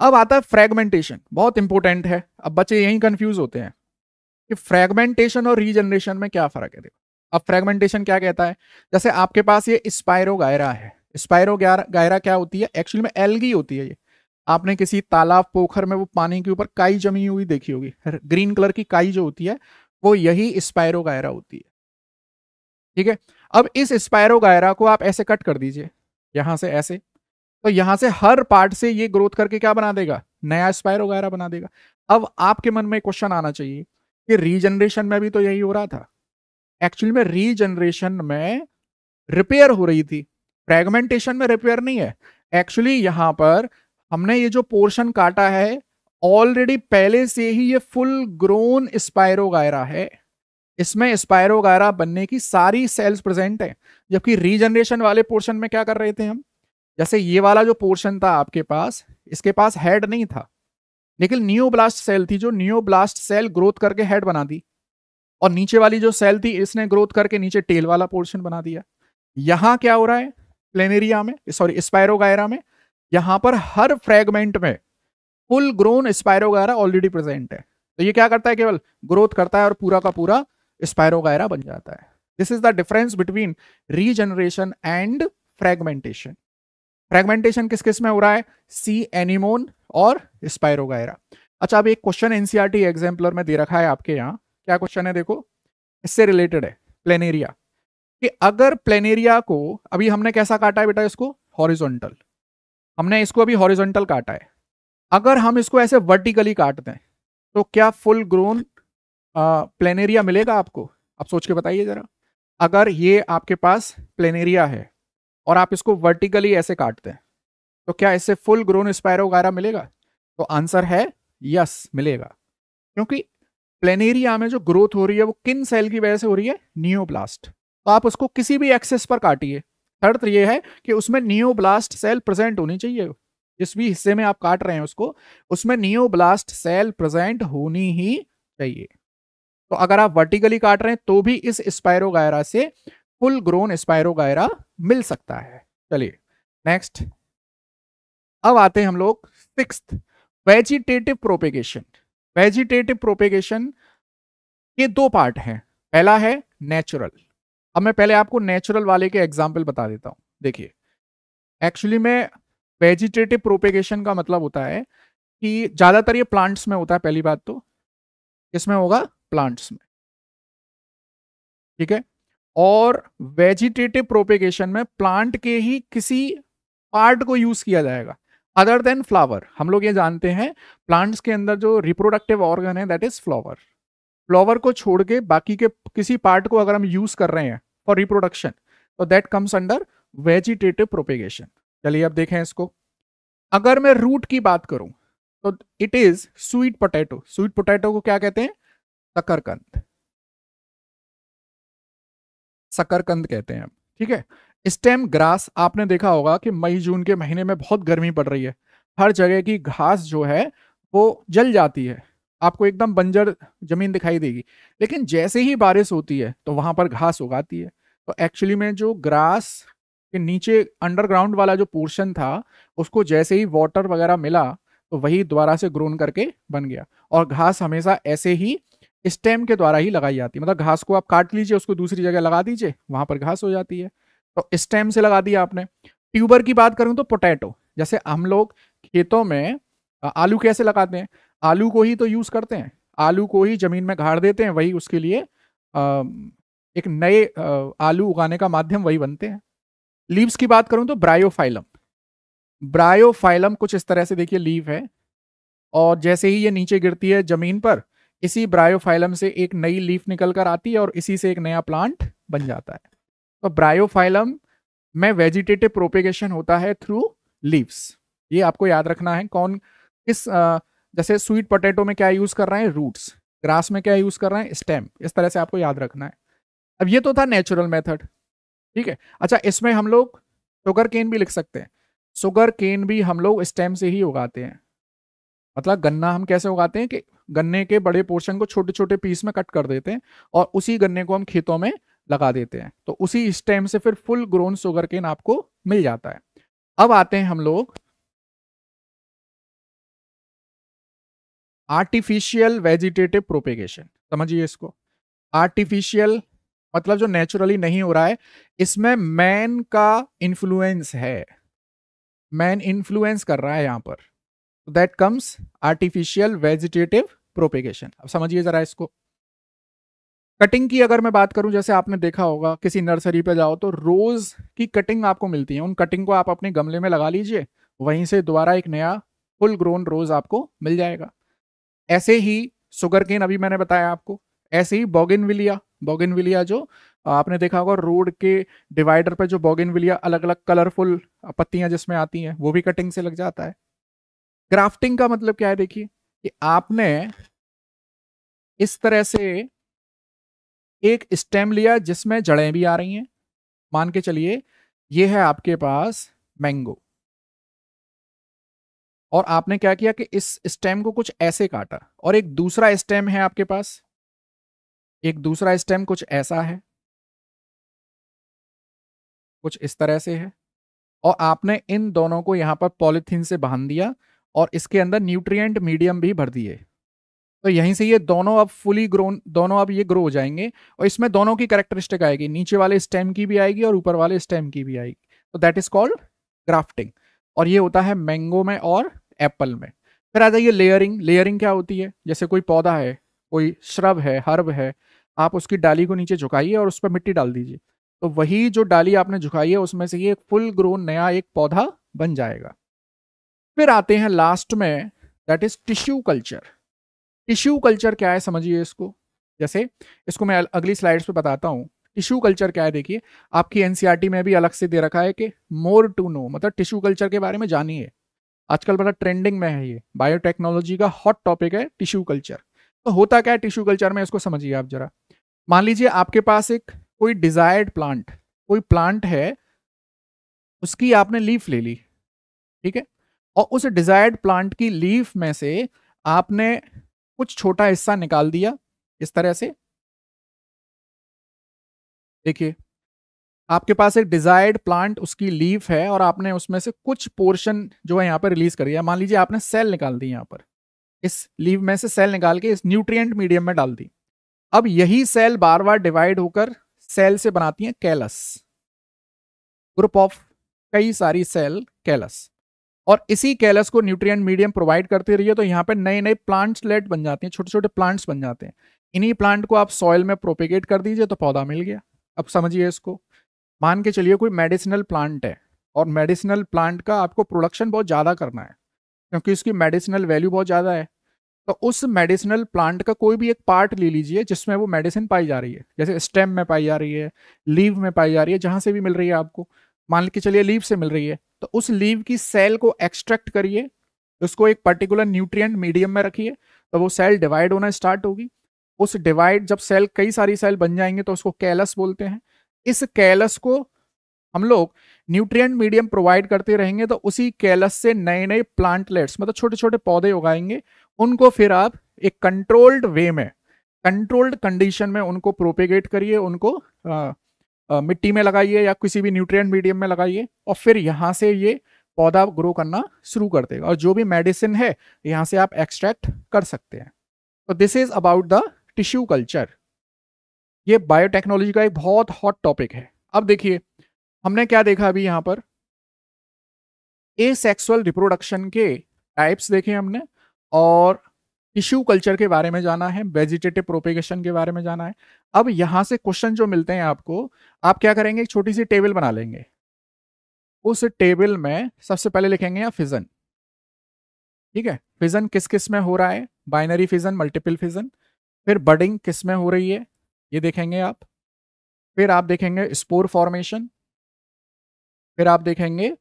अब आता है फ्रेगमेंटेशन, बहुत इंपॉर्टेंट है। अब बच्चे यही कंफ्यूज होते हैं कि फ्रेगमेंटेशन और रीजनरेशन में क्या फर्क है। देखो, अब फ्रेगमेंटेशन क्या कहता है? जैसे आपके पास ये स्पाइरोगायरा है। स्पाइरोगायरा क्या होती है? एक्चुअली में एल्गी होती है ये। आपने किसी तालाब पोखर में वो पानी के ऊपर काई जमी हुई देखी होगी, ग्रीन कलर की काई जो होती है, वो यही स्पाइरोगायरा होती है। ठीक है, अब इस स्पाइरोगायरा को आप ऐसे कट कर दीजिए, यहां से ऐसे, तो यहां से हर पार्ट से ये ग्रोथ करके क्या बना देगा? नया स्पाइरोगायरा बना देगा। अब आपके मन में क्वेश्चन आना चाहिए कि रीजनरेशन में भी तो यही हो रहा था। एक्चुअली में रीजनरेशन में रिपेयर हो रही थी, फ्रेगमेंटेशन में रिपेयर नहीं है। एक्चुअली यहां पर हमने ये जो पोर्शन काटा है, ऑलरेडी पहले से ही ये फुल ग्रोन स्पाइरोगायरा है, इसमें स्पाइरोगायरा बनने की सारी सेल्स प्रेजेंट है। जबकि रीजनरेशन वाले पोर्शन में क्या कर रहे थे हम? जैसे ये वाला जो पोर्शन था आपके पास, इसके पास हेड नहीं था, लेकिन नियोब्लास्ट सेल थी, जो नियोब्लास्ट सेल ग्रोथ करके हेड बना दी, और नीचे वाली जो सेल थी इसने ग्रोथ करके नीचे टेल वाला पोर्शन बना दिया। यहां क्या हो रहा है? प्लेनेरिया में, सॉरी स्पाइरोगायरा में, यहां पर हर फ्रेगमेंट में full grown spirogyra already present है। तो ये क्या करता है? केवल ग्रोथ करता है और पूरा का पूरा स्पाइरोगायरा बन जाता है। This is the difference between regeneration and fragmentation. Fragmentation किस किस में हो रहा है? सी एनिमोन और स्पाइरोगायरा। अच्छा, अब एक क्वेश्चन एनसीईआरटी एग्जाम्पलर में दे रखा है आपके यहाँ। क्या क्वेश्चन है? देखो, इससे रिलेटेड है, प्लेनेरिया। कि अगर प्लेनेरिया को अभी हमने कैसा काटा है बेटा? इसको हॉरिजॉन्टल, हमने इसको अभी हॉरिजॉन्टल काटा है। अगर हम इसको ऐसे वर्टिकली काट दें तो क्या फुल ग्रोन प्लेनेरिया मिलेगा आपको? आप सोच के बताइए जरा। अगर ये आपके पास प्लेनेरिया है और आप इसको वर्टिकली ऐसे काटते हैं, तो क्या इससे फुल ग्रोन स्पाइरोगायरा मिलेगा? तो आंसर है यस, मिलेगा। क्योंकि प्लेनेरिया में जो ग्रोथ हो रही है वो किन सेल की वजह से हो रही है? नियोब्लास्ट। तो आप उसको किसी भी एक्सेस पर काटिए, शर्त यह है कि उसमें नियोब्लास्ट सेल प्रेजेंट होनी चाहिए। जिस भी हिस्से में आप काट रहे हैं उसको, उसमें नियोब्लास्ट सेल प्रेजेंट होनी ही चाहिए। तो अगर आप वर्टिकली काट रहे हैं तो भी इस स्पाइरोगायरा से फुल ग्रोन स्पाइरोगायरा मिल सकता है। चलिए नेक्स्ट, अब आते हैं हम लोग sixth, vegetative propagation. Vegetative propagation के दो पार्ट हैं। पहला है नेचुरल। अब मैं पहले आपको नेचुरल वाले के एग्जाम्पल बता देता हूं। देखिए, एक्चुअली में वेजिटेटिव प्रोपेगेशन का मतलब होता है कि ज्यादातर ये प्लांट्स में होता है। पहली बात तो इसमें होगा प्लांट्स में, ठीक है। और वेजिटेटिव प्रोपेगेशन में प्लांट के ही किसी पार्ट को यूज किया जाएगा अदर देन फ्लावर। हम लोग ये जानते हैं प्लांट्स के अंदर जो रिप्रोडक्टिव ऑर्गन है दैट इज फ्लावर। फ्लावर को छोड़ के बाकी के किसी पार्ट को अगर हम यूज कर रहे हैं फॉर रिप्रोडक्शन, तो that comes under vegetative propagation. चलिए अब देखें इसको। अगर मैं रूट की बात करूं तो it is sweet potato. Sweet potato को क्या कहते हैं? शकरकंद। शकरकंद कहते हैं हम, ठीक है। स्टेम ग्रास, आपने देखा होगा कि मई जून के महीने में बहुत गर्मी पड़ रही है, हर जगह की घास जो है वो जल जाती है, आपको एकदम बंजर जमीन दिखाई देगी। लेकिन जैसे ही बारिश होती है तो वहां पर घास उगाती है। तो एक्चुअली में जो ग्रास के नीचे अंडरग्राउंड वाला जो पोर्शन था, उसको जैसे ही वाटर वगैरह मिला तो वही दोबारा से ग्रोन करके बन गया। और घास हमेशा ऐसे ही स्टेम के द्वारा ही लगाई जाती है। मतलब घास को आप काट लीजिए, उसको दूसरी जगह लगा दीजिए, वहां पर घास हो जाती है। तो स्टेम से लगा दिया आपने। ट्यूबर की बात करूं तो पोटैटो, जैसे हम लोग खेतों में आलू कैसे लगाते हैं? आलू को ही तो यूज करते हैं, आलू को ही जमीन में गाड़ देते हैं, वही उसके लिए एक नए आलू उगाने का माध्यम वही बनते हैं। लीव्स की बात करूं तो ब्रायोफाइलम, ब्रायोफाइलम कुछ इस तरह से देखिए लीव है, और जैसे ही ये नीचे गिरती है जमीन पर, इसी ब्रायोफाइलम से एक नई लीफ निकल कर आती है और इसी से एक नया प्लांट बन जाता है। तो ब्रायोफाइलम में वेजिटेटिव प्रोपेगेशन होता है थ्रू लीव्स। ये आपको याद रखना है। कौन किस जैसे स्वीट पोटैटो में क्या यूज कर रहे हैं, रूट्स, ग्रास में क्या यूज कर रहे हैं, स्टेम। इस तरह से आपको याद रखना है। अब ये तो था नेचुरल मेथड, ठीक है। अच्छा, इसमें हम लोग शुगर केन भी लिख सकते हैं। शुगर केन भी हम लोग स्टेम से ही उगाते हैं। मतलब गन्ना हम कैसे उगाते हैं कि गन्ने के बड़े पोर्शन को छोटे छोटे पीस में कट कर देते हैं और उसी गन्ने को हम खेतों में लगा देते हैं, तो उसी स्टेम से फिर फुल ग्रोन शुगर केन आपको मिल जाता है। अब आते हैं हम लोग आर्टिफिशियल वेजिटेटिव प्रोपेगेशन। समझिए इसको। आर्टिफिशियल मतलब जो नेचुरली नहीं हो रहा है, इसमें मैन का इन्फ्लुएंस है, मैन इन्फ्लुएंस कर रहा है यहां पर। That comes artificial vegetative propagation. अब समझिए जरा इसको। कटिंग की अगर मैं बात करूं, जैसे आपने देखा होगा किसी नर्सरी पे जाओ तो रोज की कटिंग आपको मिलती है, उन कटिंग को आप अपने गमले में लगा लीजिए, वहीं से दोबारा एक नया फुल ग्रोन रोज आपको मिल जाएगा। ऐसे ही शुगर केन अभी मैंने बताया आपको, ऐसे ही बोगनविलिया, बोगनविलिया जो आपने देखा होगा रोड के डिवाइडर पे, जो बोगनविलिया अलग अलग कलरफुल पत्तियां जिसमें आती हैं, वो भी कटिंग से लग जाता है। ग्राफ्टिंग का मतलब क्या है, देखिए कि आपने इस तरह से एक स्टेम लिया जिसमें जड़ें भी आ रही हैं। मान के चलिए ये है आपके पास मैंगो, और आपने क्या किया कि इस स्टेम को कुछ ऐसे काटा, और एक दूसरा स्टेम है आपके पास, एक दूसरा स्टेम कुछ ऐसा है, कुछ इस तरह से है, और आपने इन दोनों को यहां पर पॉलिथीन से बांध दिया और इसके अंदर न्यूट्रिएंट मीडियम भी भर दिए। तो यहीं से ये दोनों अब फुली ग्रोन, दोनों अब ये ग्रो हो जाएंगे, और इसमें दोनों की कैरेक्टरिस्टिक आएगी, नीचे वाले स्टेम की भी आएगी और ऊपर वाले स्टेम की भी आएगी। तो दैट इज कॉल्ड ग्राफ्टिंग, और ये होता है मैंगो में और एप्पल में। फिर आ जाइए लेयरिंग। लेयरिंग क्या होती है, जैसे कोई पौधा है, कोई श्रब है, हर्ब है, आप उसकी डाली को नीचे झुकाइए और उस पर मिट्टी डाल दीजिए, तो वही जो डाली आपने झुकाई है उसमें से ये फुल ग्रोन नया एक पौधा बन जाएगा। फिर आते हैं लास्ट में, that is tissue culture. Tissue culture क्या है समझिए इसको। जैसे इसको मैं अगली स्लाइड्स पे बताता हूँ। टिश्यू कल्चर क्या है, देखिए आपकी एनसीईआरटी में भी अलग से दे रखा है कि मोर टू नो, मतलब टिश्यू कल्चर के बारे में जानिए। आजकल बड़ा ट्रेंडिंग में है, ये बायोटेक्नोलॉजी का हॉट टॉपिक है टिश्यू कल्चर। तो होता क्या है टिश्यू कल्चर में, इसको समझिए आप जरा। मान लीजिए आपके पास एक कोई डिजायर्ड प्लांट, कोई प्लांट है, उसकी आपने लीफ ले ली, ठीक है, और उस डिजायर्ड प्लांट की लीफ में से आपने कुछ छोटा हिस्सा निकाल दिया इस तरह से। देखिए आपके पास एक डिजायर्ड प्लांट, उसकी लीफ है, और आपने उसमें से कुछ पोर्शन जो है यहाँ पर रिलीज कर दिया। मान लीजिए आपने सेल निकाल दी यहाँ पर, इस लीफ में से सेल निकाल के इस न्यूट्रिएंट मीडियम में डाल दी। अब यही सेल बार बार डिवाइड होकर सेल से बनाती है कैलस, ग्रुप ऑफ कई सारी सेल कैलस, और इसी कैलस को न्यूट्रिएंट मीडियम प्रोवाइड करते रहिए, तो यहाँ पे नए नए प्लांट्सलेट बन जाते हैं, छोटे छोटे प्लांट्स बन जाते हैं। इन्हीं प्लांट को आप सॉइल में प्रोपेगेट कर दीजिए तो पौधा मिल गया। अब समझिए इसको। मान के चलिए कोई मेडिसिनल प्लांट है, और मेडिसिनल प्लांट का आपको प्रोडक्शन बहुत ज़्यादा करना है क्योंकि उसकी मेडिसिनल वैल्यू बहुत ज़्यादा है। तो उस मेडिसिनल प्लांट का कोई भी एक पार्ट ले लीजिए जिसमें वो मेडिसिन पाई जा रही है, जैसे स्टेम में पाई जा रही है, लीव में पाई जा रही है, जहां से भी मिल रही है आपको। मान के चलिए लीव से मिल रही है, तो उस लीव की सेल को एक्सट्रैक्ट करिए, उसको एक पर्टिकुलर न्यूट्रिएंट मीडियम में रखिए, तो वो सेल डिवाइड होना स्टार्ट होगी। उस डिवाइड जब सेल, कई सारी सेल बन जाएंगे तो उसको कैलस बोलते हैं। इस कैलस को हम लोग न्यूट्रिएंट मीडियम प्रोवाइड करते रहेंगे, तो उसी कैलस से नए नए प्लांटलेट्स, मतलब छोटे छोटे पौधे उगाएंगे। उनको फिर आप एक कंट्रोल्ड वे में, कंट्रोल्ड कंडीशन में उनको प्रोपेगेट करिए, उनको मिट्टी में लगाइए या किसी भी न्यूट्रिएंट मीडियम में लगाइए, और फिर यहाँ से ये पौधा ग्रो करना शुरू कर देगा, और जो भी मेडिसिन है यहाँ से आप एक्सट्रैक्ट कर सकते हैं। तो this is about the tissue culture. ये बायोटेक्नोलॉजी का एक बहुत हॉट टॉपिक है। अब देखिए हमने क्या देखा अभी यहाँ पर, एसेक्सुअल रिप्रोडक्शन के टाइप्स देखे हमने, और टिश्यू कल्चर के बारे में जाना है, वेजिटेटिव प्रोपेगेशन के बारे में जाना है। अब यहां से क्वेश्चन जो मिलते हैं आपको, आप क्या करेंगे, एक छोटी सी टेबल बना लेंगे। उस टेबल में सबसे पहले लिखेंगे आप फिजन। ठीक है, फिजन किस किस में हो रहा है, बाइनरी फिजन, मल्टीपल फिजन। फिर बडिंग किस में हो रही है, ये देखेंगे आप। फिर आप देखेंगे स्पोर फॉर्मेशन। फिर आप देखेंगे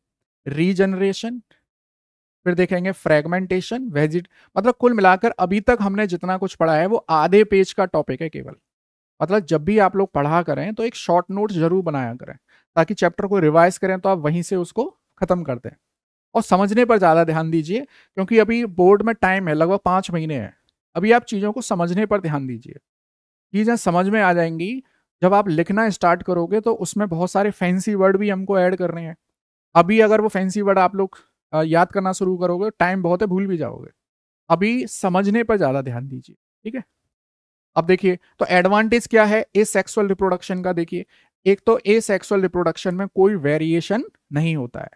रीजनरेशन। फिर देखेंगे फ्रेगमेंटेशन, वेजिट। मतलब कुल मिलाकर अभी तक हमने जितना कुछ पढ़ा है वो आधे पेज का टॉपिक है केवल। मतलब जब भी आप लोग पढ़ा करें तो एक शॉर्ट नोट जरूर बनाया करें, ताकि चैप्टर को रिवाइज करें तो आप वहीं से उसको खत्म कर दें। और समझने पर ज्यादा ध्यान दीजिए, क्योंकि अभी बोर्ड में टाइम है, लगभग 5 महीने है। अभी आप चीजों को समझने पर ध्यान दीजिए। चीजें समझ में आ जाएंगी। जब आप लिखना स्टार्ट करोगे तो उसमें बहुत सारे फैंसी वर्ड भी हमको ऐड करने हैं। अभी अगर वो फैंसी वर्ड आप लोग याद करना शुरू करोगे, टाइम बहुत है, भूल भी जाओगे। अभी समझने पर ज्यादा ध्यान दीजिए, ठीक है। अब देखिए, तो एडवांटेज क्या है ए सेक्सुअल रिप्रोडक्शन का। देखिए, एक तो ए सेक्सुअल रिप्रोडक्शन में कोई वेरिएशन नहीं होता है।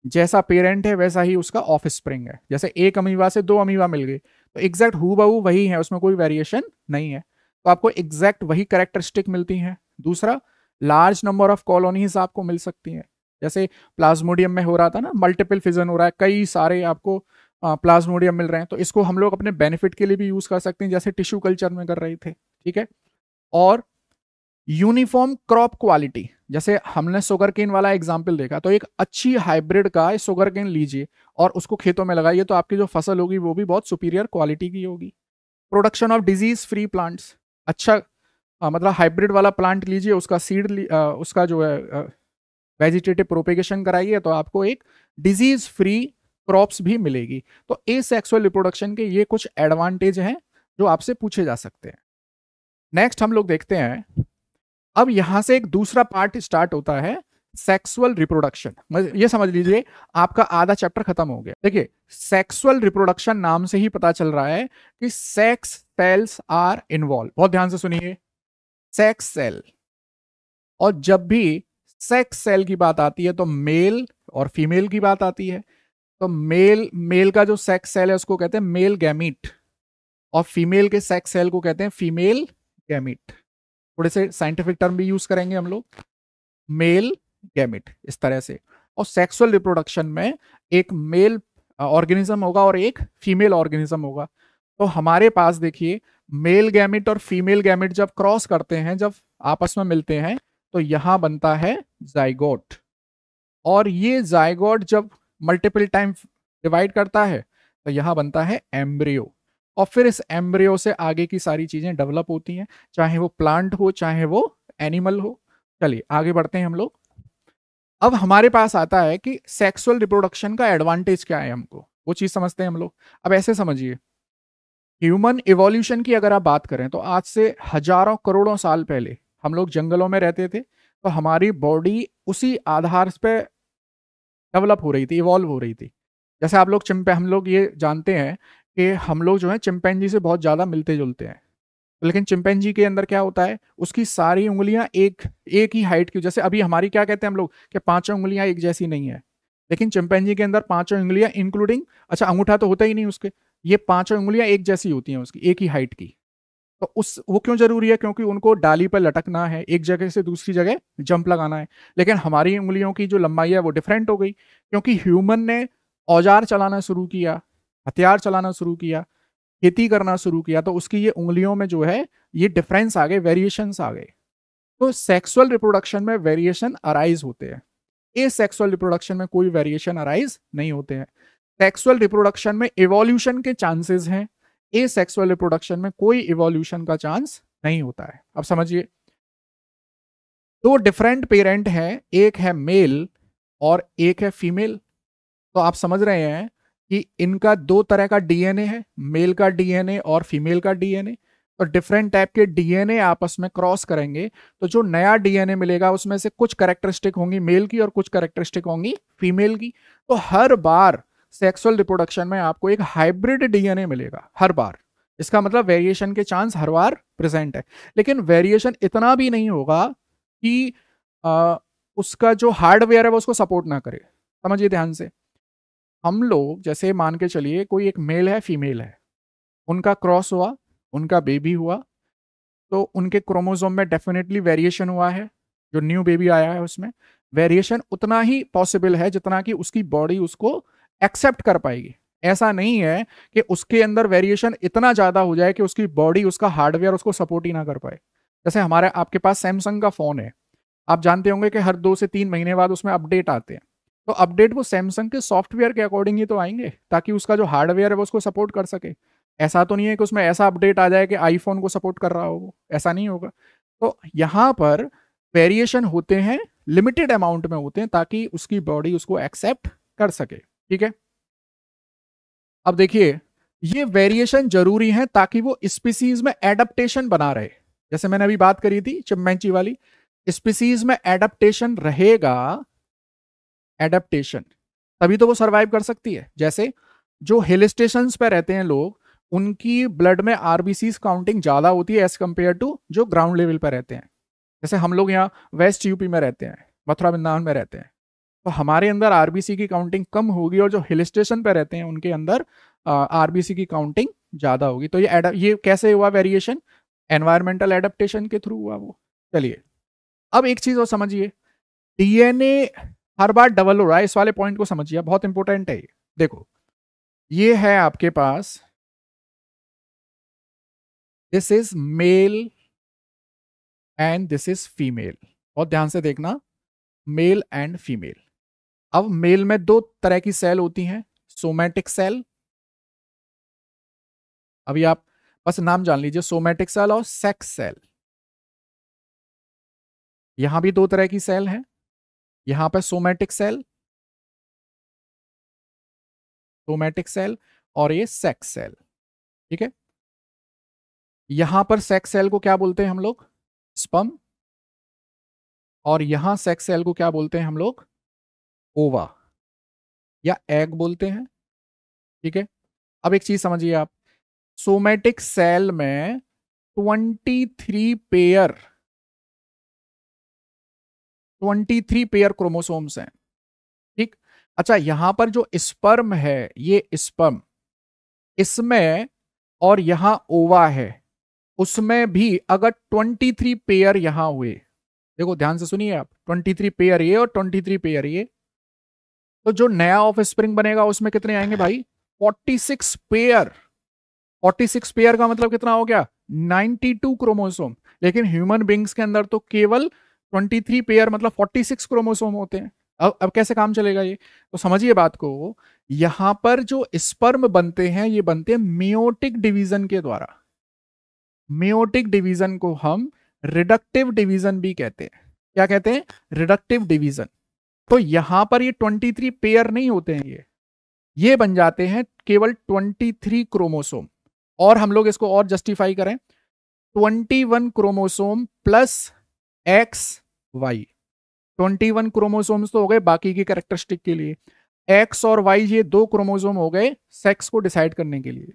जैसा पेरेंट है वैसा ही उसका ऑफ स्प्रिंग है। जैसे एक अमीबा से 2 अमीबा मिल गई, तो एग्जैक्ट हूबहू वही है, उसमें कोई वेरिएशन नहीं है। तो आपको एग्जैक्ट वही कैरेक्टरिस्टिक मिलती हैं। दूसरा, लार्ज नंबर ऑफ कॉलोनीज आपको मिल सकती हैं। जैसे प्लाज्मोडियम में हो रहा था ना, मल्टीपल फिजन हो रहा है, कई सारे आपको प्लाज्मोडियम मिल रहे हैं। तो इसको हम लोग अपने बेनिफिट के लिए भी यूज कर सकते हैं, जैसे टिश्यू कल्चर में कर रहे थे, ठीक है। और यूनिफॉर्म क्रॉप क्वालिटी, जैसे हमने शुगर केन वाला एग्जाम्पल देखा, तो एक अच्छी हाइब्रिड का शुगर केन लीजिए और उसको खेतों में लगाइए, तो आपकी जो फसल होगी वो भी बहुत सुपीरियर क्वालिटी की होगी। Production of disease free plants, अच्छा मतलब हाइब्रिड वाला प्लांट लीजिए, उसका सीड उसका जो है वेजिटेटिव प्रोपेगेशन कराइए, तो आपको एक डिजीज फ्री क्रॉप्स भी मिलेगी। तो ए सेक्सुअल रिप्रोडक्शन के ये कुछ एडवांटेज हैं जो आपसे पूछे जा सकते हैं। नेक्स्ट हम लोग देखते हैं, अब यहां से एक दूसरा पार्ट स्टार्ट होता है, सेक्सुअल रिप्रोडक्शन। ये समझ लीजिए आपका आधा चैप्टर खत्म हो गया। देखिए, सेक्सुअल रिप्रोडक्शन नाम से ही पता चल रहा है कि सेक्स सेल्स आर इन्वॉल्व। बहुत ध्यान से सुनिए, सेक्स सेल। और जब भी सेक्स सेल की बात आती है तो मेल और फीमेल की बात आती है। तो मेल मेल का जो सेक्स सेल है उसको कहते हैं मेल गैमीट, और फीमेल के सेक्स सेल को कहते हैं फीमेल गैमीट। थोड़े से साइंटिफिक टर्म भी यूज करेंगे हम लोग, मेल गैमिट, इस तरह से। और सेक्सुअल रिप्रोडक्शन में एक मेल ऑर्गेनिज्म होगा और एक फीमेल ऑर्गेनिज्म होगा। तो हमारे पास देखिए, मेल गैमिट और फीमेल गैमिट जब क्रॉस करते हैं, जब आपस में मिलते हैं, तो यहां बनता है जाइगोट। और ये जाइगोट जब मल्टीपल टाइम डिवाइड करता है तो यहां बनता है एम्ब्रियो। और फिर इस एम्ब्रियो से आगे की सारी चीजें डेवलप होती हैं, चाहे वो प्लांट हो चाहे वो एनिमल हो। चलिए आगे बढ़ते हैं हम लोग। अब हमारे पास आता है कि सेक्सुअल रिप्रोडक्शन का एडवांटेज क्या है, हमको वो चीज समझते हैं हम लोग। अब ऐसे समझिए, ह्यूमन इवोल्यूशन की अगर आप बात करें तो आज से हजारों करोड़ों साल पहले हम लोग जंगलों में रहते थे, तो हमारी बॉडी उसी आधार पे डेवलप हो रही थी, इवॉल्व हो रही थी। जैसे आप लोग हम लोग ये जानते हैं कि हम लोग जो है चिंपैंजी से बहुत ज्यादा मिलते जुलते हैं। लेकिन चिंपैंजी के अंदर क्या होता है, उसकी सारी उंगलियां एक एक ही हाइट की। जैसे अभी हमारी क्या कहते हैं हम लोग कि पांचों उंगलियां एक जैसी नहीं है, लेकिन चिंपैंजी के अंदर पांचों उंगलियां इंक्लूडिंग, अच्छा अंगूठा तो होता ही नहीं उसके, ये पांचों उंगलियां एक जैसी होती हैं उसकी, एक ही हाइट की। तो उस वो क्यों जरूरी है, क्योंकि उनको डाली पर लटकना है, एक जगह से दूसरी जगह जंप लगाना है। लेकिन हमारी उंगलियों की जो लंबाई है वो डिफरेंट हो गई, क्योंकि ह्यूमन ने औजार चलाना शुरू किया, हथियार चलाना शुरू किया, खेती करना शुरू किया, तो उसकी ये उंगलियों में जो है ये डिफरेंस आ गए, वेरिएशंस आ गए। तो सेक्सुअल रिप्रोडक्शन में वेरिएशन अराइज होते हैं, ए सेक्सुअल रिप्रोडक्शन में कोई वेरिएशन अराइज नहीं होते हैं। सेक्सुअल रिप्रोडक्शन में इवोल्यूशन के चांसेस हैं, ए सेक्सुअल रिप्रोडक्शन में कोई इवोल्यूशन का चांस नहीं होता है। अब समझिए, दो डिफरेंट पेरेंट हैं, एक है मेल और एक है फीमेल। तो आप समझ रहे हैं कि इनका दो तरह का डीएनए है, मेल का डीएनए और फीमेल का डीएनए। तो डिफरेंट टाइप के डीएनए आपस में क्रॉस करेंगे, तो जो नया डीएनए मिलेगा उसमें से कुछ कैरेक्टरिस्टिक होंगी मेल की और कुछ कैरेक्टरिस्टिक होंगी फीमेल की। तो हर बार सेक्सुअल रिप्रोडक्शन में आपको एक हाइब्रिड डीएनए मिलेगा, हर बार। इसका मतलब वेरिएशन के चांस हर बार प्रेजेंट है। लेकिन वेरिएशन इतना भी नहीं होगा कि उसका जो हार्डवेयर है वो उसको सपोर्ट ना करे। समझिए ध्यान से, हम लोग जैसे मान के चलिए कोई एक मेल है फीमेल है, उनका क्रॉस हुआ, उनका बेबी हुआ, तो उनके क्रोमोसोम में डेफिनेटली वेरिएशन हुआ है। जो न्यू बेबी आया है उसमें वेरिएशन उतना ही पॉसिबल है जितना कि उसकी बॉडी उसको एक्सेप्ट कर पाएगी। ऐसा नहीं है कि उसके अंदर वेरिएशन इतना ज्यादा हो जाए कि उसकी बॉडी, उसका हार्डवेयर उसको सपोर्ट ही ना कर पाए। जैसे हमारे आपके पास सैमसंग का फोन है, आप जानते होंगे कि हर 2 से 3 महीने बाद उसमें अपडेट आते हैं। तो अपडेट वो सैमसंग के सॉफ्टवेयर के अकॉर्डिंग ही तो आएंगे ताकि उसका जो हार्डवेयर है वो उसको सपोर्ट कर सके। ऐसा तो नहीं है कि उसमें ऐसा अपडेट आ जाए कि आईफोन को सपोर्ट कर रहा हो, वो ऐसा नहीं होगा। तो यहाँ पर वेरिएशन होते हैं, लिमिटेड अमाउंट में होते हैं ताकि उसकी बॉडी उसको एक्सेप्ट कर सके। ठीक है, अब देखिए ये वेरिएशन जरूरी है ताकि वो स्पीसीज में एडप्टेशन बना रहे। जैसे मैंने अभी बात करी थी चिंपैंजी वाली, स्पीसीज में एडप्टेशन रहेगा, एडप्टेशन तभी तो वो सरवाइव कर सकती है। जैसे जो हिल स्टेशन पे रहते हैं लोग, उनकी ब्लड में आरबीसी काउंटिंग ज्यादा होती है एज कंपेयर टू जो ग्राउंड लेवल पे रहते हैं। जैसे हम लोग यहाँ वेस्ट यूपी में रहते हैं, मथुरा वृंदावन में रहते हैं, तो हमारे अंदर आरबीसी की काउंटिंग कम होगी और जो हिल स्टेशन पे रहते हैं उनके अंदर आरबीसी की काउंटिंग ज्यादा होगी। तो ये कैसे हुआ वेरिएशन? एनवायरमेंटल एडेप्टेशन के थ्रू हुआ वो। चलिए अब एक चीज और समझिए, डीएनए हर बार डबल हो रहा है, इस वाले पॉइंट को समझिए, बहुत इंपॉर्टेंट है ये। देखो ये है आपके पास, this is male and this is female. बहुत ध्यान से देखना, मेल एंड फीमेल। अब मेल में 2 तरह की सेल होती हैं, सोमैटिक सेल, अभी आप बस नाम जान लीजिए, सोमैटिक सेल और सेक्स सेल। यहां भी 2 तरह की सेल है, यहां पर सोमैटिक सेल, सोमैटिक सेल और ये सेक्स सेल। ठीक है, यहां पर सेक्स सेल को क्या बोलते हैं हम लोग? स्पर्म। और यहां सेक्स सेल को क्या बोलते हैं हम लोग? ओवा या एग बोलते हैं। ठीक है, अब एक चीज समझिए आप, सोमैटिक सेल में 23 पेयर 23 पेयर क्रोमोसोम्स हैं। ठीक, अच्छा यहां पर जो स्पर्म है, ये स्पर्म, इसमें और यहां ओवा है, उसमें भी अगर 23 पेयर यहां हुए, देखो ध्यान से सुनिए आप, 23 पेयर ये और 23 पेयर ये, तो जो नया ऑफ स्प्रिंग बनेगा उसमें कितने आएंगे भाई? 46 पेयर। 46 पेयर का मतलब कितना हो गया? 92 क्रोमोसोम। लेकिन ह्यूमन बींग्स के अंदर तो केवल 23 पेयर मतलब 46 क्रोमोसोम होते हैं। अब कैसे काम चलेगा ये? तो समझिए बात को, यहां पर जो स्पर्म बनते हैं ये बनते हैं मियोटिक डिवीजन के द्वारा। मियोटिक डिवीजन को हम रिडक्टिव डिवीजन भी कहते हैं। क्या कहते हैं? Reductive division. तो यहां पर ये 23 पेयर नहीं होते हैं, ये बन जाते हैं केवल 23 क्रोमोसोम। और हम लोग इसको और जस्टिफाई करें, 21 chromosome plus X Y. 21 chromosomes तो हो गए बाकी की कैरेक्टरिस्टिक के लिए, एक्स और वाई ये 2 क्रोमोसोम हो गए सेक्स को डिसाइड करने के लिए,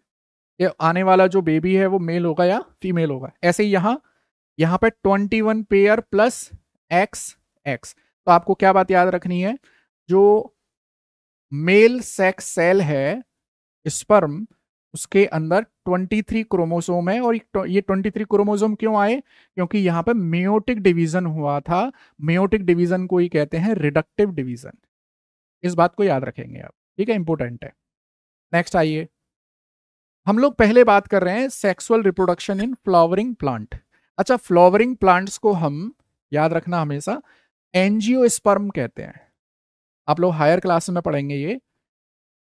ये आने वाला जो बेबी है वो मेल होगा या फीमेल होगा। ऐसे ही यहां पे 21 पेयर प्लस एक्स एक्स। तो आपको क्या बात याद रखनी है, जो मेल सेक्स सेल है स्पर्म, उसके अंदर 23 क्रोमोसोम है। और ये 23 क्रोमोसोम क्यों आए? क्योंकि यहां पर मेयोटिक डिवीजन हुआ था। मेयोटिक डिवीजन को ही कहते हैं रिडक्टिव डिवीजन। इस बात को याद रखेंगे आप, ठीक है, इंपॉर्टेंट है। नेक्स्ट आइए, हम लोग पहले बात कर रहे हैं sexual reproduction in flowering plant. अच्छा, फ्लावरिंग प्लांट्स को हम याद रखना हमेशा एंजियोस्पर्म कहते हैं। आप लोग हायर क्लास में पढ़ेंगे ये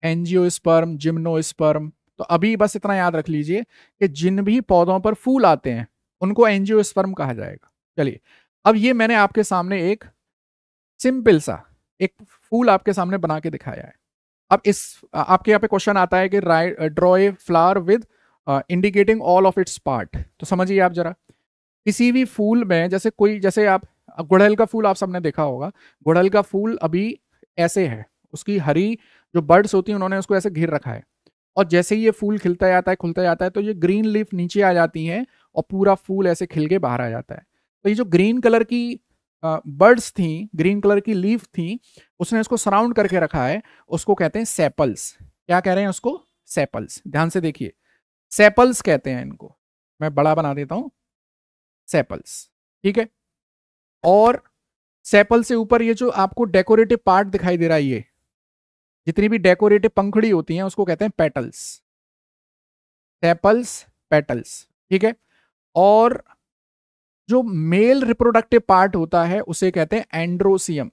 एंजियोस्पर्म, जिम्नोस्पर्म। तो अभी बस इतना याद रख लीजिए कि जिन भी पौधों पर फूल आते हैं उनको एंजियोस्पर्म कहा जाएगा। चलिए, अब ये मैंने आपके सामने एक सिंपल सा एक फूल आपके सामने बना के दिखाया है। अब इस आपके यहाँ पे क्वेश्चन आता है कि draw a flower with indicating all of its part. तो समझिए आप जरा, किसी भी फूल में जैसे आप गुड़हल का फूल आप सबने देखा होगा, गुड़हल का फूल अभी ऐसे है, उसकी हरी जो बर्ड्स होती हैं उन्होंने उसको ऐसे घेर रखा है, और जैसे ही ये फूल खिलता जाता है खुलता जाता है तो ये ग्रीन लीफ नीचे आ जाती हैं और पूरा फूल ऐसे खिल के बाहर आ जाता है। तो ये जो ग्रीन कलर की बर्ड्स थी, ग्रीन कलर की लीफ थी, उसने इसको सराउंड करके रखा है, उसको कहते हैं सेपल्स। क्या कह रहे हैं उसको? सेपल्स। ध्यान से देखिए, सेपल्स कहते हैं इनको, मैं बड़ा बना देता हूं, सेपल्स। ठीक है। और सेपल से ऊपर ये जो आपको डेकोरेटिव पार्ट दिखाई दे रहा है, ये जितनी भी डेकोरेटिव पंखुड़ी होती हैं उसको कहते हैं पेटल्स, सेपल्स, पेटल्स। ठीक है। और जो मेल रिप्रोडक्टिव पार्ट होता है उसे कहते हैं एंड्रोसियम,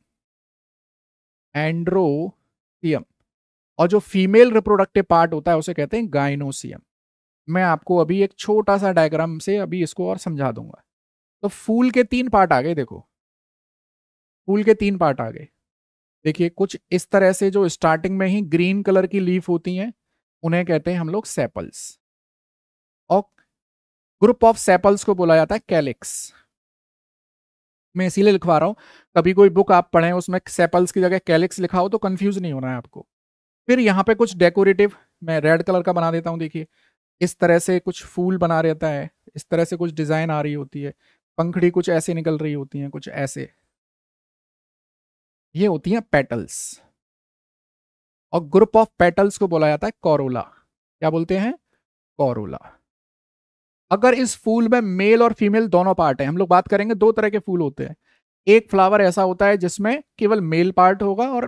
एंड्रोसियम। और जो फीमेल रिप्रोडक्टिव पार्ट होता है उसे कहते हैं गाइनोसियम। मैं आपको अभी एक छोटा सा डायग्राम से अभी इसको और समझा दूंगा। तो फूल के 3 पार्ट आ गए, देखो फूल के 3 पार्ट आ गए। देखिए कुछ इस तरह से जो स्टार्टिंग में ही ग्रीन कलर की लीफ होती हैं उन्हें कहते हैं हम लोग सेपल्स। और ग्रुप ऑफ सेपल्स को बोला जाता है कैलिक्स। मैं इसीलिए लिखवा रहा हूं, कभी कोई बुक आप पढ़ें उसमें सेपल्स की जगह कैलिक्स लिखा हो तो कंफ्यूज नहीं होना है आपको। फिर यहाँ पे कुछ डेकोरेटिव, मैं रेड कलर का बना देता हूँ। देखिए इस तरह से कुछ फूल बना रहता है, इस तरह से कुछ डिजाइन आ रही होती है, पंखड़ी कुछ ऐसे निकल रही होती हैं, कुछ ऐसे, ये होती हैं पेटल्स। और ग्रुप ऑफ पेटल्स को बोला जाता है कोरोला। क्या बोलते हैं? कोरोला। अगर इस फूल में मेल और फीमेल दोनों पार्ट हैं, हम लोग बात करेंगे 2 तरह के फूल होते हैं। एक फ्लावर ऐसा होता है जिसमें केवल मेल पार्ट होगा और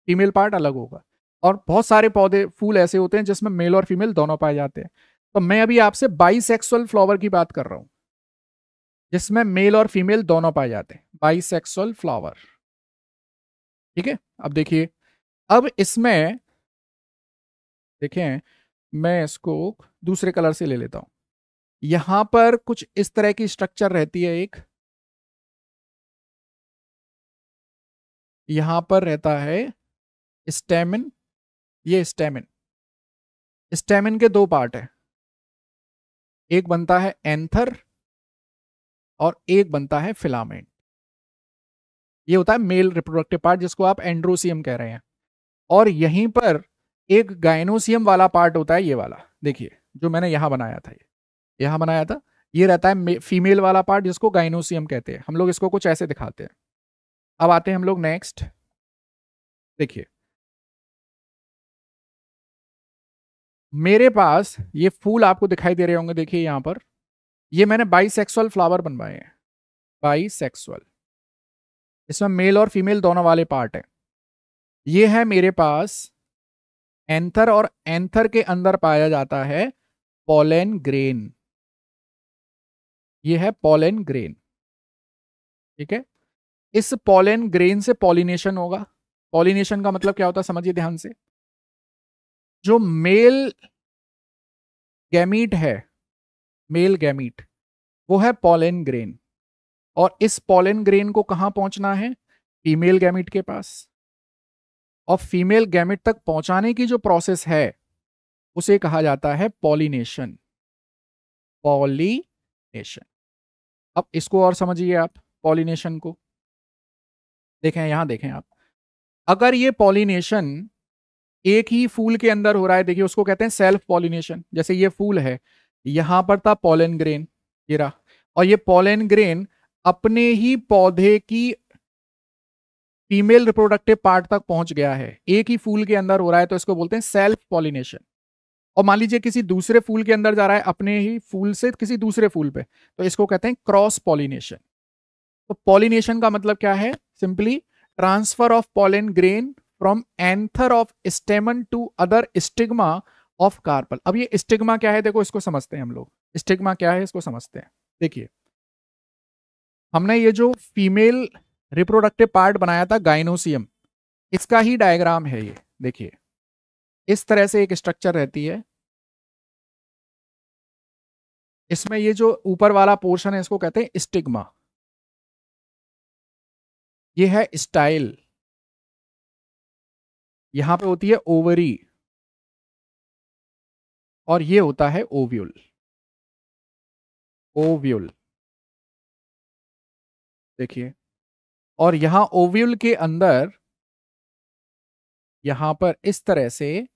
फीमेल पार्ट अलग होगा, और बहुत सारे पौधे फूल ऐसे होते हैं जिसमें मेल और फीमेल दोनों पाए जाते हैं। तो मैं अभी आपसे बाइसेक्सुअल फ्लावर की बात कर रहा हूं, जिसमें मेल और फीमेल दोनों पाए जाते हैं, बाइसेक्सुअल फ्लावर। ठीक है। अब देखिए, अब इसमें देखें, मैं इसको दूसरे कलर से ले लेता हूं। यहां पर कुछ इस तरह की स्ट्रक्चर रहती है, एक यहां पर रहता है स्टेमिन। ये स्टेमिन, स्टेमिन के 2 पार्ट है, एक बनता है एंथर और एक बनता है फिलामेंट। ये होता है मेल रिप्रोडक्टिव पार्ट जिसको आप एंड्रोसियम कह रहे हैं। और यहीं पर एक गाइनोसियम वाला पार्ट होता है, ये वाला देखिए जो मैंने यहां बनाया था, ये यहां बनाया था, ये रहता है फीमेल वाला पार्ट जिसको गाइनोसियम कहते हैं। हम लोग इसको कुछ ऐसे दिखाते हैं। अब आते हैं हम लोग नेक्स्ट। देखिए मेरे पास ये फूल आपको दिखाई दे रहे होंगे, देखिए यहां पर ये मैंने बाइसेक्सुअल फ्लावर बनवाए हैं, बाइसेक्सुअल। इसमें मेल और फीमेल दोनों वाले पार्ट है। ये है मेरे पास एंथर, और एंथर के अंदर पाया जाता है पोलन ग्रेन। ये है पोलन ग्रेन। ठीक है। इस पोलन ग्रेन से पॉलिनेशन होगा। पॉलिनेशन का मतलब क्या होता है समझिए ध्यान से। जो मेल गैमीट है, मेल गैमीट, वो है पोलन ग्रेन। और इस पोलन ग्रेन को कहां पहुंचना है? फीमेल गैमीट के पास। और फीमेल गैमीट तक पहुंचाने की जो प्रोसेस है उसे कहा जाता है पॉलिनेशन, पॉलिनेशन। अब इसको और समझिए आप, पॉलिनेशन को देखें, यहां देखें आप, अगर ये पॉलिनेशन एक ही फूल के अंदर हो रहा है, देखिए उसको कहते हैं सेल्फ पॉलिनेशन। जैसे ये फूल है, यहां पर था पोलन ग्रेन, ये रहा, और ये पोलन ग्रेन अपने ही पौधे की फीमेल रिप्रोडक्टिव पार्ट तक पहुंच गया है, एक ही फूल के अंदर हो रहा है, तो इसको बोलते हैं सेल्फ पॉलिनेशन। और मान लीजिए किसी दूसरे फूल के अंदर जा रहा है, अपने ही फूल से किसी दूसरे फूल पे, तो इसको कहते हैं क्रॉस पॉलिनेशन। तो पॉलिनेशन का मतलब क्या है? Simply transfer of pollen grain from anther of stamen to other stigma of carpel. अब ये स्टिग्मा क्या है, देखो इसको समझते हैं हम लोग। स्टिग्मा क्या है इसको समझते हैं। देखिए हमने ये जो फीमेल रिप्रोडक्टिव पार्ट बनाया था गाइनोसियम, इसका ही डायग्राम है ये। देखिए इस तरह से एक स्ट्रक्चर रहती है, इसमें ये जो ऊपर वाला पोर्शन है इसको कहते हैं स्टिग्मा। ये है स्टाइल, यहां पे होती है ओवरी, और ये होता है ओव्यूल, ओव्यूल। देखिए, और यहां ओव्यूल के अंदर यहां पर इस तरह से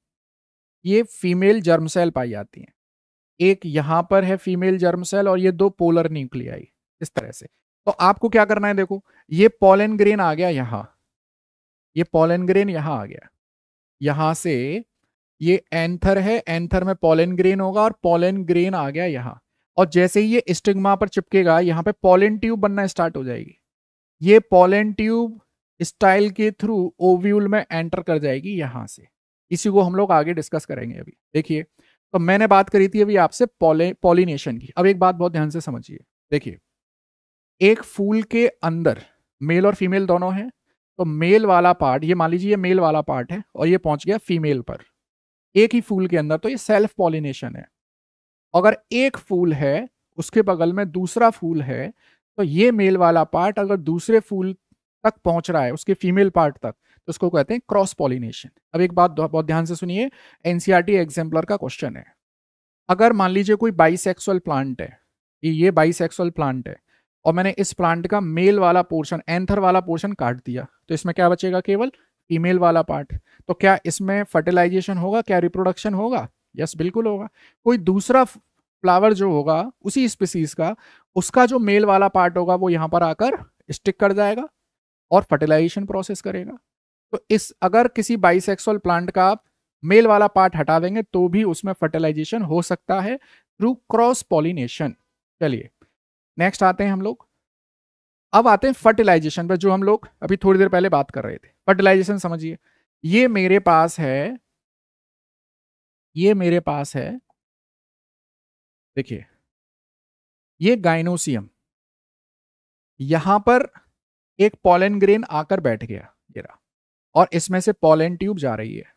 ये फीमेल जर्म सेल पाई जाती हैं। एक यहां पर है फीमेल जर्म सेल और ये 2 पोलर न्यूक्लियाई, इस तरह से। तो आपको क्या करना है, देखो ये पोलन ग्रेन आ गया यहां, ये पोलन ग्रेन यहां आ गया, यहां से ये एंथर है, एंथर में पोलन ग्रेन होगा और पोलन ग्रेन आ गया यहाँ, और जैसे ही ये स्टिग्मा पर चिपकेगा यहाँ पे पोलन ट्यूब बनना स्टार्ट हो जाएगी। ये पोलन ट्यूब स्टाइल के थ्रू ओव्यूल में एंटर कर जाएगी यहाँ से। इसी को हम लोग आगे डिस्कस करेंगे। अभी देखिए, तो मैंने बात करी थी अभी आपसे पॉलिनेशन की। अब एक बात बहुत ध्यान से समझिए। देखिए, एक फूल के अंदर मेल और फीमेल दोनों हैं, तो मेल वाला पार्ट, ये मान लीजिए ये मेल वाला पार्ट है और ये पहुंच गया फीमेल पर, एक ही फूल के अंदर, तो ये सेल्फ पॉलिनेशन है। अगर एक फूल है उसके बगल में दूसरा फूल है, तो ये मेल वाला पार्ट अगर दूसरे फूल तक पहुंच रहा है, उसके फीमेल पार्ट तक, तो उसको कहते हैं क्रॉस पॉलिनेशन। अब एक बात बहुत ध्यान से सुनिए, एनसीईआरटी एग्जाम्पलर का क्वेश्चन है। अगर मान लीजिए कोई बाइसेक्सुअल प्लांट है, ये बाइसेक्सुअल प्लांट है, और मैंने इस प्लांट का मेल वाला पोर्शन, एंथर वाला पोर्शन काट दिया, तो इसमें क्या बचेगा? केवल फीमेल वाला पार्ट। तो क्या इसमें फर्टिलाइजेशन होगा? क्या रिप्रोडक्शन होगा? यस, बिल्कुल होगा। कोई दूसरा फ्लावर जो होगा उसी स्पीसीज का, उसका जो मेल वाला पार्ट होगा वो यहां पर आकर स्टिक कर जाएगा और फर्टिलाइजेशन प्रोसेस करेगा। तो इस अगर किसी बाइसेक्सुअल प्लांट का आप मेल वाला पार्ट हटा देंगे तो भी उसमें फर्टिलाइजेशन हो सकता है थ्रू क्रॉस पॉलिनेशन। चलिए नेक्स्ट आते हैं हम लोग। अब आते हैं फर्टिलाइजेशन पर, जो हम लोग अभी थोड़ी देर पहले बात कर रहे थे। फर्टिलाइजेशन समझिए, ये मेरे पास है, ये मेरे पास है, देखिए ये गाइनोसियम, यहां पर एक पॉलन ग्रेन आकर बैठ गया, ये रहा, और इसमें से पॉलन ट्यूब जा रही है।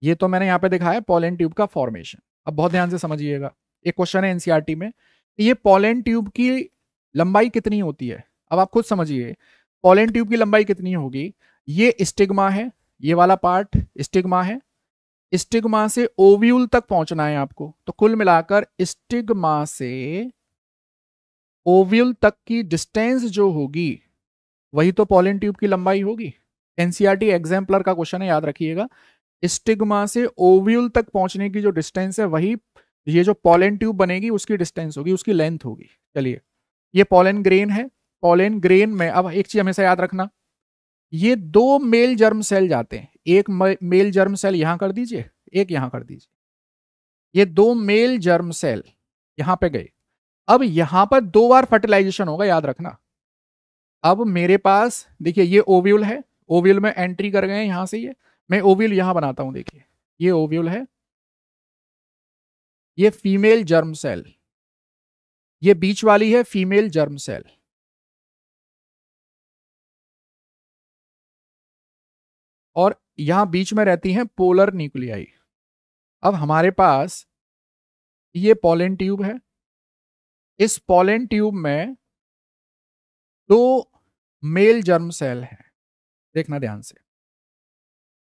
ये तो मैंने यहां पे दिखाया पॉलन ट्यूब का फॉर्मेशन। अब बहुत ध्यान से समझिएगा, एक क्वेश्चन है एनसीईआरटी में, ये पॉलन ट्यूब की लंबाई कितनी होती है? अब आप खुद समझिए, पॉलन ट्यूब की लंबाई कितनी होगी? ये स्टिग्मा है, ये वाला पार्ट स्टिग्मा है, स्टिग्मा से ओव्यूल तक पहुंचना है आपको, तो कुल मिलाकर स्टिग्मा से ओव्यूल तक की डिस्टेंस जो होगी वही तो पॉलन ट्यूब की लंबाई होगी। एनसीईआरटी एग्जाम्पलर का क्वेश्चन है, याद रखिएगा। स्टिग्मा से ओव्यूल तक पहुंचने की जो डिस्टेंस है वही ये जो पॉलन ट्यूब बनेगी उसकी डिस्टेंस होगी, उसकी लेंथ होगी। चलिए, ये पॉलन ग्रेन है, पॉलन ग्रेन में अब एक चीज हमेशा याद रखना, ये दो मेल जर्म सेल जाते हैं, एक मेल जर्म सेल यहां कर दीजिए, एक यहां कर दीजिए, ये दो मेल जर्म सेल यहां पे गए। अब यहां पर दो बार फर्टिलाइजेशन होगा, याद रखना। अब मेरे पास देखिए ये ओव्यूल है, ओव्यूल में एंट्री कर गए यहां से, ये मैं ओव्यूल यहां बनाता हूं, देखिए ये ओव्यूल है, ये फीमेल जर्म सेल, ये बीच वाली है फीमेल जर्म सेल, और यहां बीच में रहती हैं पोलर न्यूक्लियाई। अब हमारे पास ये पॉलन ट्यूब है, इस पॉलन ट्यूब में दो मेल जर्म सेल हैं, देखना ध्यान से।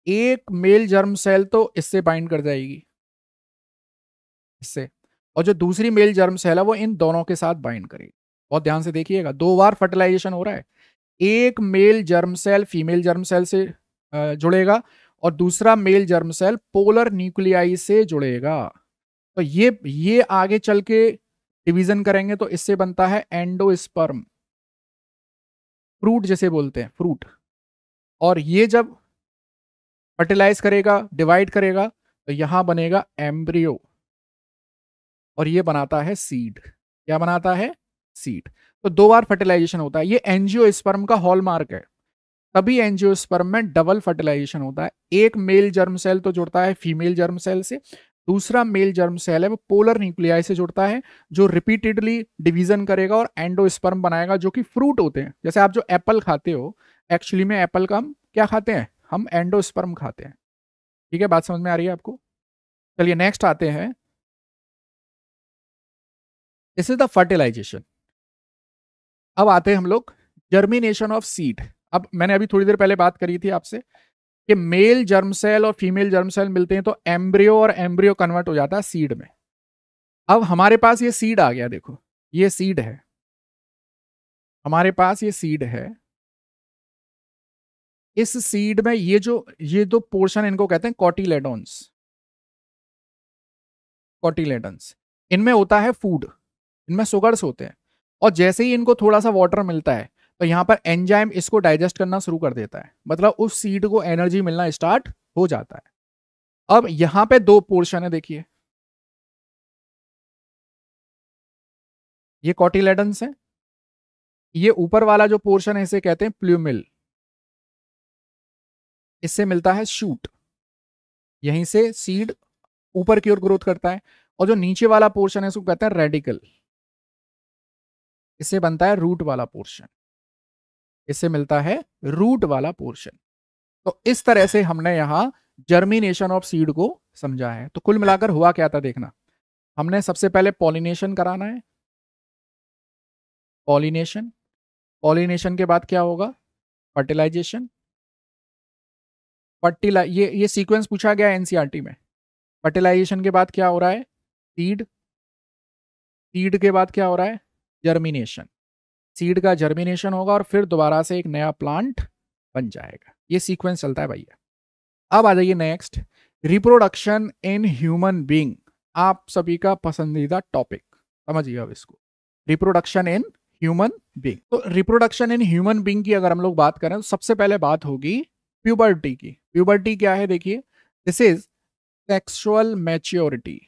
एक मेल जर्म सेल तो इससे बाइंड कर जाएगी, इससे, और जो दूसरी मेल जर्म सेल है वो इन दोनों के साथ बाइंड करेगी। बहुत ध्यान से देखिएगा, दो बार फर्टिलाइजेशन हो रहा है। एक male germ cell female germ cell से जुड़ेगा और दूसरा male germ cell polar nuclei से जुड़ेगा। तो ये आगे चल के डिवीजन करेंगे तो इससे बनता है एंडोस्पर्म, फ्रूट जैसे बोलते हैं, फ्रूट। और ये जब फर्टिलाइज करेगा, डिवाइड करेगा, तो यहां बनेगा एम्ब्रियो, और ये बनाता है सीड। क्या बनाता है? सीड। तो दो बार फर्टिलाइजेशन होता है, ये एंजियोस्पर्म का हॉलमार्क है। तभी एंजियोस्पर्म में डबल फर्टिलाइजेशन होता है। एक मेल जर्म सेल तो जुड़ता है फीमेल जर्म सेल से, दूसरा मेल जर्म सेल है वो पोलर न्यूक्लियाई से जुड़ता है, जो रिपीटेडली डिवीजन करेगा और एंडोस्पर्म बनाएगा, जो कि फ्रूट होते हैं। जैसे आप जो एप्पल खाते हो, एक्चुअली में एप्पल का हम क्या खाते हैं? हम एंडोस्पर्म खाते हैं। ठीक है, बात समझ में आ रही है आपको? चलिए नेक्स्ट आते हैं, दिस इज द फर्टिलाइजेशन। अब आते हैं हम लोग जर्मिनेशन ऑफ सीड। अब मैंने अभी थोड़ी देर पहले बात करी थी आपसे कि मेल जर्म सेल और फीमेल जर्म सेल मिलते हैं तो एम्ब्रियो, और एम्ब्रियो कन्वर्ट हो जाता है सीड में। अब हमारे पास ये सीड आ गया, देखो ये सीड है, हमारे पास ये सीड है। इस सीड में ये दो पोर्शन, इनको कहते हैं कॉटिलेडोन्स, कॉटिलेडन्स। इनमें होता है फूड, इनमें सुगर्स होते हैं, और जैसे ही इनको थोड़ा सा वाटर मिलता है तो यहाँ पर एंजाइम इसको डाइजेस्ट करना शुरू कर देता है, मतलब उस सीड को एनर्जी मिलना स्टार्ट हो जाता है। अब यहां पे दो पोर्शन है, देखिए ये कॉटिलेडन्स है, ये ऊपर वाला जो पोर्शन है इसे कहते हैं प्लूमिल, इससे मिलता है शूट, यहीं से सीड ऊपर की ओर ग्रोथ करता है। और जो नीचे वाला पोर्शन है इसको कहते हैं रेडिकल, इससे बनता है रूट वाला पोर्शन, इससे मिलता है रूट वाला पोर्शन। तो इस तरह से हमने यहां जर्मिनेशन ऑफ सीड को समझा है। तो कुल मिलाकर हुआ क्या था देखना, हमने सबसे पहले पॉलिनेशन कराना है, पॉलिनेशन, पॉलिनेशन के बाद क्या होगा, फर्टिलाइजेशन, ये सीक्वेंस पूछा गया है एनसीईआरटी में। फर्टिलाइजेशन के बाद क्या हो रहा है, सीड, सीड के बाद क्या हो रहा है, जर्मिनेशन, सीड का जर्मिनेशन होगा और फिर दोबारा से एक नया प्लांट बन जाएगा। ये सीक्वेंस चलता है भैया। अब आ जाइए next, reproduction in human being, आप सभी का पसंदीदा टॉपिक, समझिए अब इसको, रिप्रोडक्शन इन ह्यूमन बीइंग। तो रिप्रोडक्शन इन ह्यूमन बीइंग की अगर हम लोग बात करें तो सबसे पहले बात होगी प्यूबर्टी की। प्यूबर्टी क्या है देखिए, this is sexual maturity,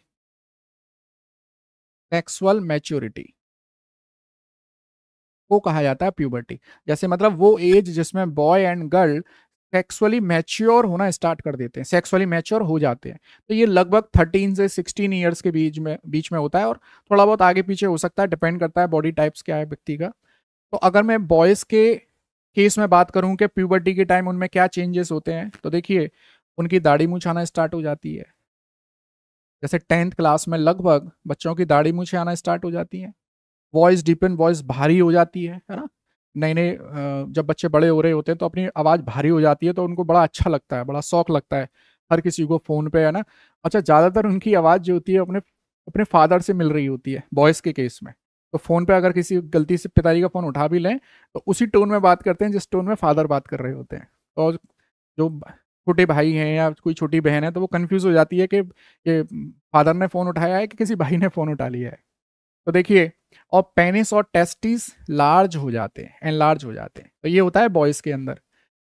sexual maturity को कहा जाता है प्यूबर्टी। जैसे मतलब वो एज जिसमें boy and girl sexually mature होना स्टार्ट कर देते हैं, सेक्सुअली मैच्योर हो जाते हैं। तो ये लगभग 13 से 16 ईयर्स के बीच में होता है, और थोड़ा बहुत आगे पीछे हो सकता है, डिपेंड करता है बॉडी टाइप्स क्या है व्यक्ति का। तो अगर मैं बॉयज़ के केस में बात करूं कि प्यूबर्टी के टाइम उनमें क्या चेंजेस होते हैं, तो देखिए उनकी दाढ़ी मूंछ आना स्टार्ट हो जाती है। जैसे 10th क्लास में लगभग बच्चों की दाढ़ी मूंछ आना स्टार्ट हो जाती है। वॉइस डीपन, वॉइस भारी हो जाती है ना। नए नए जब बच्चे बड़े हो रहे होते हैं तो अपनी आवाज़ भारी हो जाती है, तो उनको बड़ा अच्छा लगता है, बड़ा शौक लगता है हर किसी को फ़ोन पे, है ना। अच्छा, ज़्यादातर उनकी आवाज़ जो होती है अपने अपने फादर से मिल रही होती है बॉयज़ के केस में। तो फ़ोन पे अगर किसी गलती से पिताजी का फ़ोन उठा भी लें तो उसी टोन में बात करते हैं जिस टोन में फादर बात कर रहे होते हैं। और जो छोटे भाई हैं या कोई छोटी बहन है तो वो कंफ्यूज हो जाती है कि ये फादर ने फ़ोन उठाया है कि किसी भाई ने फ़ोन उठा लिया है। तो देखिए, और पेनिस और टेस्टिस लार्ज हो जाते हैं, एनलार्ज हो जाते हैं। तो ये होता है बॉयज़ के अंदर।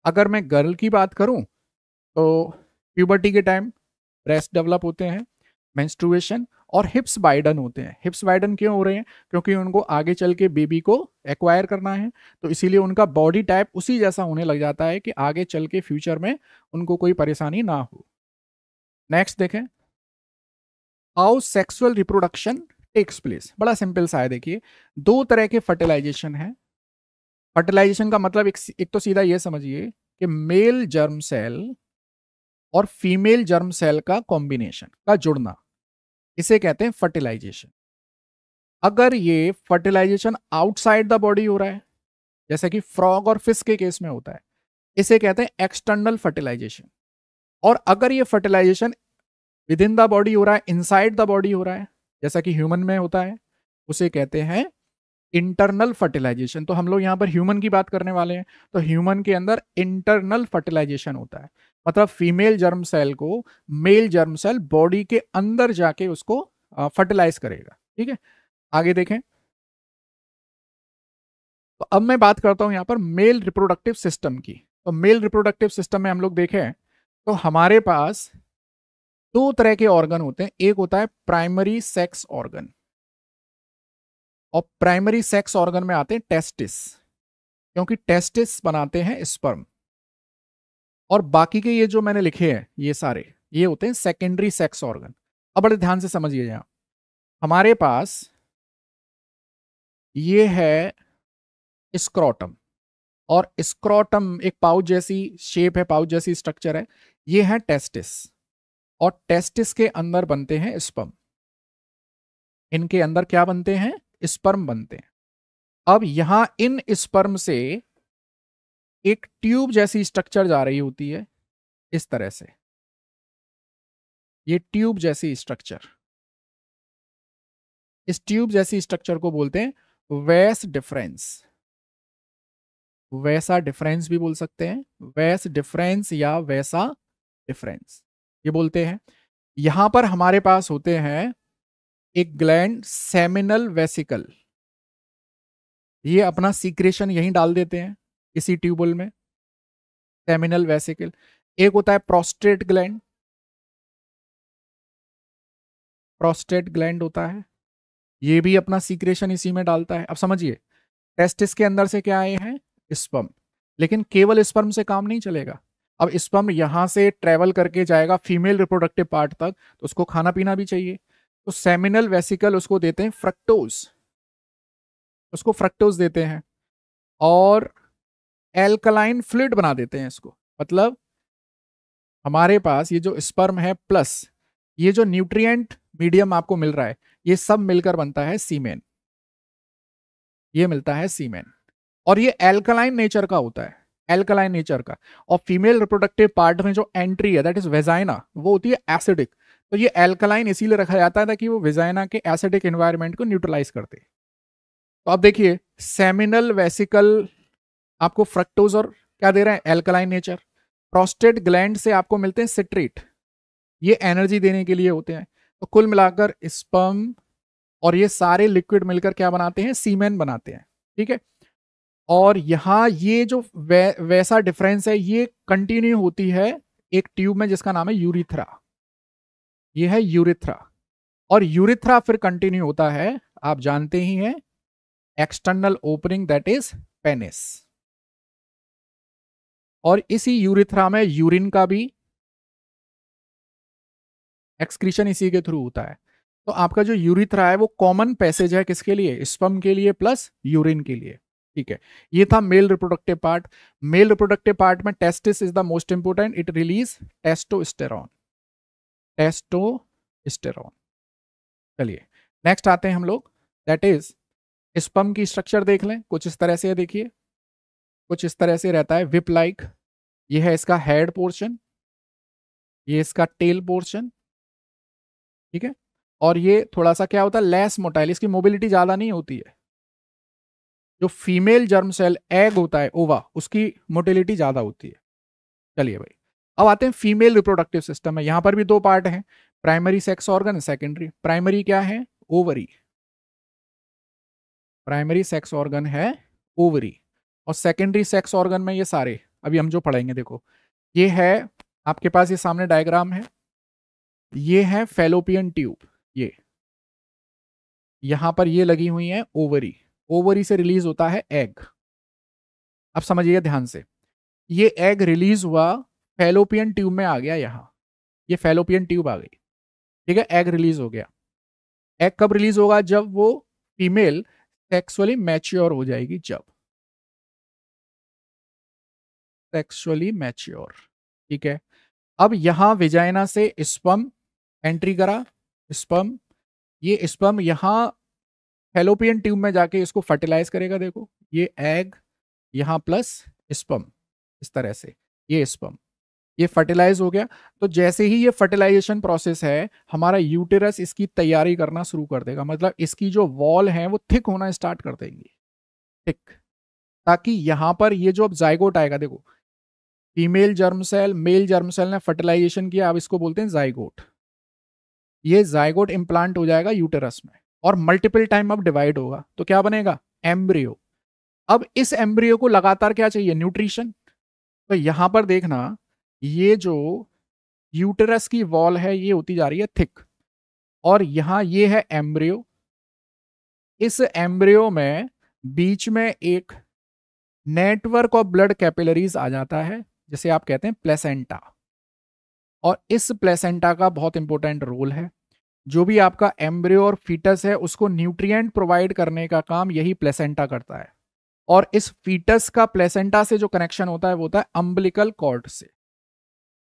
अगर मैं गर्ल की बात करूं तो प्यूबर्टी के टाइम ब्रेस्ट डेवलप होते हैं, मेंस्ट्रुएशन और हिप्स वाइडन होते हैं। हिप्स वाइडन क्यों हो रहे हैं, क्योंकि उनको आगे चल के बेबी को एक्वायर करना है, तो इसीलिए उनका बॉडी टाइप उसी जैसा होने लग जाता है कि आगे चल के फ्यूचर में उनको कोई परेशानी ना हो। नेक्स्ट देखें, how sexual reproduction takes place. बड़ा सिंपल सा है, देखिए दो तरह के फर्टिलाइजेशन है। फर्टिलाइजेशन का मतलब एक तो सीधा ये समझिए कि मेल जर्म सेल और फीमेल जर्म सेल का कॉम्बिनेशन का जुड़ना, इसे कहते हैं फर्टिलाइजेशन। अगर ये फर्टिलाइजेशन आउटसाइड द बॉडी हो रहा है, जैसे कि फ्रॉग और फिश के केस में होता है, इसे कहते हैं एक्सटर्नल फर्टिलाइजेशन। और अगर ये fertilisation within the body हो रहा है, इनसाइड द बॉडी हो रहा है, जैसा कि ह्यूमन में होता है, उसे कहते हैं इंटरनल फर्टिलाइजेशन। तो हम लोग यहाँ पर ह्यूमन की बात करने वाले हैं, तो ह्यूमन के अंदर इंटरनल फर्टिलाइजेशन होता है। मतलब फीमेल जर्म सेल को मेल जर्म सेल बॉडी के अंदर जाके उसको फर्टिलाइज करेगा। ठीक है, आगे देखें। तो अब मैं बात करता हूं यहाँ पर मेल रिप्रोडक्टिव सिस्टम की। तो मेल रिप्रोडक्टिव सिस्टम में हम लोग देखें तो हमारे पास दो तरह के ऑर्गन होते हैं। एक होता है प्राइमरी सेक्स ऑर्गन, और प्राइमरी सेक्स ऑर्गन में आते हैं टेस्टिस, क्योंकि टेस्टिस बनाते हैं स्पर्म। और बाकी के ये जो मैंने लिखे हैं ये सारे, ये होते हैं सेकेंडरी सेक्स ऑर्गन। अब बड़े ध्यान से समझिए, यहां हमारे पास ये है स्क्रोटम, और स्क्रोटम एक पाउच जैसी शेप है, पाउच जैसी स्ट्रक्चर है। ये है टेस्टिस, और टेस्टिस के अंदर बनते हैं स्पर्म। इनके अंदर क्या बनते हैं, स्पर्म बनते हैं। अब यहां इन स्पर्म से एक ट्यूब जैसी स्ट्रक्चर जा रही होती है, इस तरह से, ये ट्यूब जैसी स्ट्रक्चर, इस ट्यूब जैसी स्ट्रक्चर को बोलते हैं वेस डिफरेंस। वैसा डिफरेंस भी बोल सकते हैं, वेस डिफरेंस या वैसा डिफरेंस ये बोलते हैं। यहां पर हमारे पास होते हैं एक ग्लैंड सेमिनल वेसिकल, ये अपना सीक्रेशन यहीं डाल देते हैं इसी ट्यूबुल में, सेमिनल वेसिकल। एक होता है प्रोस्टेट ग्लैंड, प्रोस्टेट ग्लैंड होता है, ये भी अपना सीक्रेशन इसी में डालता है। अब समझिए, टेस्टिस के अंदर से क्या आए हैं, स्पर्म, लेकिन केवल स्पर्म से काम नहीं चलेगा। अब स्पर्म यहां से ट्रेवल करके जाएगा फीमेल रिप्रोडक्टिव पार्ट तक, तो उसको खाना पीना भी चाहिए। तो सेमिनल वेसिकल उसको देते हैं फ्रक्टोज, उसको फ्रक्टोज देते हैं, और एल्कलाइन फ्लूइड बना देते हैं इसको। मतलब हमारे पास ये जो स्पर्म है प्लस ये जो न्यूट्रिएंट मीडियम आपको मिल रहा है, ये सब मिलकर बनता है सीमेन, ये मिलता है सीमेन। और ये एल्कलाइन नेचर का होता है, एल्कलाइन नेचर का। और फीमेल रिप्रोडक्टिव पार्ट में जो एंट्री है, दैट इज वेजाइना, वो होती है एसिडिक। तो ये एल्कलाइन इसीलिए रखा जाता है ताकि वो वेजाइना के एसिडिक एनवायरनमेंट को न्यूट्रलाइज करते। तो अब देखिए, सेमिनल वेसिकल आपको फ्रक्टोज और क्या दे रहे हैं, एल्कलाइन नेचर। प्रोस्टेट ग्लैंड से आपको मिलते हैं सिट्रेट, ये एनर्जी देने के लिए होते हैं। तो कुल मिलाकर स्पर्म और ये सारे लिक्विड मिलकर क्या बनाते हैं, सीमेन बनाते हैं। ठीक है, और यहां ये जो वैसा डिफरेंस है ये कंटिन्यू होती है एक ट्यूब में जिसका नाम है यूरिथ्रा, ये है यूरिथ्रा। और यूरिथ्रा फिर कंटिन्यू होता है, आप जानते ही हैं, external opening that is penis. और इसी यूरिथ्रा में यूरिन का भी एक्सक्रीशन इसी के थ्रू होता है। तो आपका जो यूरिथ्रा है वो कॉमन पैसेज है किसके लिए, स्पर्म के लिए प्लस यूरिन के लिए। ठीक है, ये था male reproductive part. Male reproductive part में testis is the most important, it release testosterone, testosterone. चलिए नेक्स्ट आते हैं हम लोग, दैट इज स्पर्म की स्ट्रक्चर देख लें। कुछ इस तरह से है, देखिए कुछ इस तरह से रहता है, विप लाइक। ये है इसका हेड पोर्शन, ये इसका टेल पोर्शन। ठीक है, और ये थोड़ा सा क्या होता है, लेस मोटाइल, इसकी मोबिलिटी ज्यादा नहीं होती है। जो फीमेल जर्म सेल एग होता है, ओवा, उसकी मोटिलिटी ज्यादा होती है। चलिए भाई, अब आते हैं फीमेल रिप्रोडक्टिव सिस्टम में। यहां पर भी दो पार्ट हैं, primary sex organ, secondary. Primary क्या है, ओवरी, प्राइमरी सेक्स ऑर्गन है ओवरी। और सेकेंडरी सेक्स ऑर्गन में ये सारे अभी हम जो पढ़ेंगे, देखो ये है आपके पास, ये सामने डायग्राम है, ये है फेलोपियन ट्यूब, ये यहां पर ये लगी हुई है ओवरी, ओवरी से रिलीज होता है एग। अब समझिए ध्यान से, ये एग रिलीज हुआ, फेलोपियन ट्यूब में आ गया, यहां ये फेलोपियन ट्यूब आ गई। ठीक है, एग रिलीज हो गया। एग कब रिलीज होगा, जब वो फीमेल सेक्सुअली मैच्योर हो जाएगी, जब सेक्सुअली मैच्योर। ठीक है, अब यहां विजाइना से स्पर्म एंट्री करा, स्पर्म, ये स्पर्म यहां फेलोपियन ट्यूब में जाके इसको फर्टिलाइज करेगा। देखो ये एग यहां प्लस स्पर्म, इस तरह से ये स्पर्म, ये फर्टिलाइज हो गया। तो जैसे ही ये फर्टिलाइजेशन प्रोसेस है, हमारा यूटेरस इसकी तैयारी करना शुरू कर देगा। मतलब इसकी जो वॉल है वो थिक होना स्टार्ट कर देंगी, थिक, ताकि यहां पर ये जो अब जाइगोट आएगा, देखो female germ cell, male germ cell ने फर्टिलाइजेशन किया, अब इसको बोलते हैं जाइगोट। ये जाइगोट इंप्लांट हो जाएगा यूटेरस में और मल्टीपल टाइम अब डिवाइड होगा, तो क्या बनेगा, एम्ब्रियो। अब इस एम्ब्रियो को लगातार क्या चाहिए, न्यूट्रिशन। तो यहां पर देखना, ये जो यूटेरस की वॉल है ये होती जा रही है थिक, और यहां ये है एम्ब्रियो। इस एम्ब्रियो में बीच में एक नेटवर्क ऑफ ब्लड कैपिलरीज आ जाता है, जिसे आप कहते हैं प्लेसेंटा। और इस प्लेसेंटा का बहुत इंपॉर्टेंट रोल है। जो भी आपका एम्ब्रियो और फीटस है उसको न्यूट्रिएंट प्रोवाइड करने का काम यही प्लेसेंटा करता है। और इस फीटस का प्लेसेंटा से जो कनेक्शन होता है वो होता है अम्बिलिकल कॉर्ड से,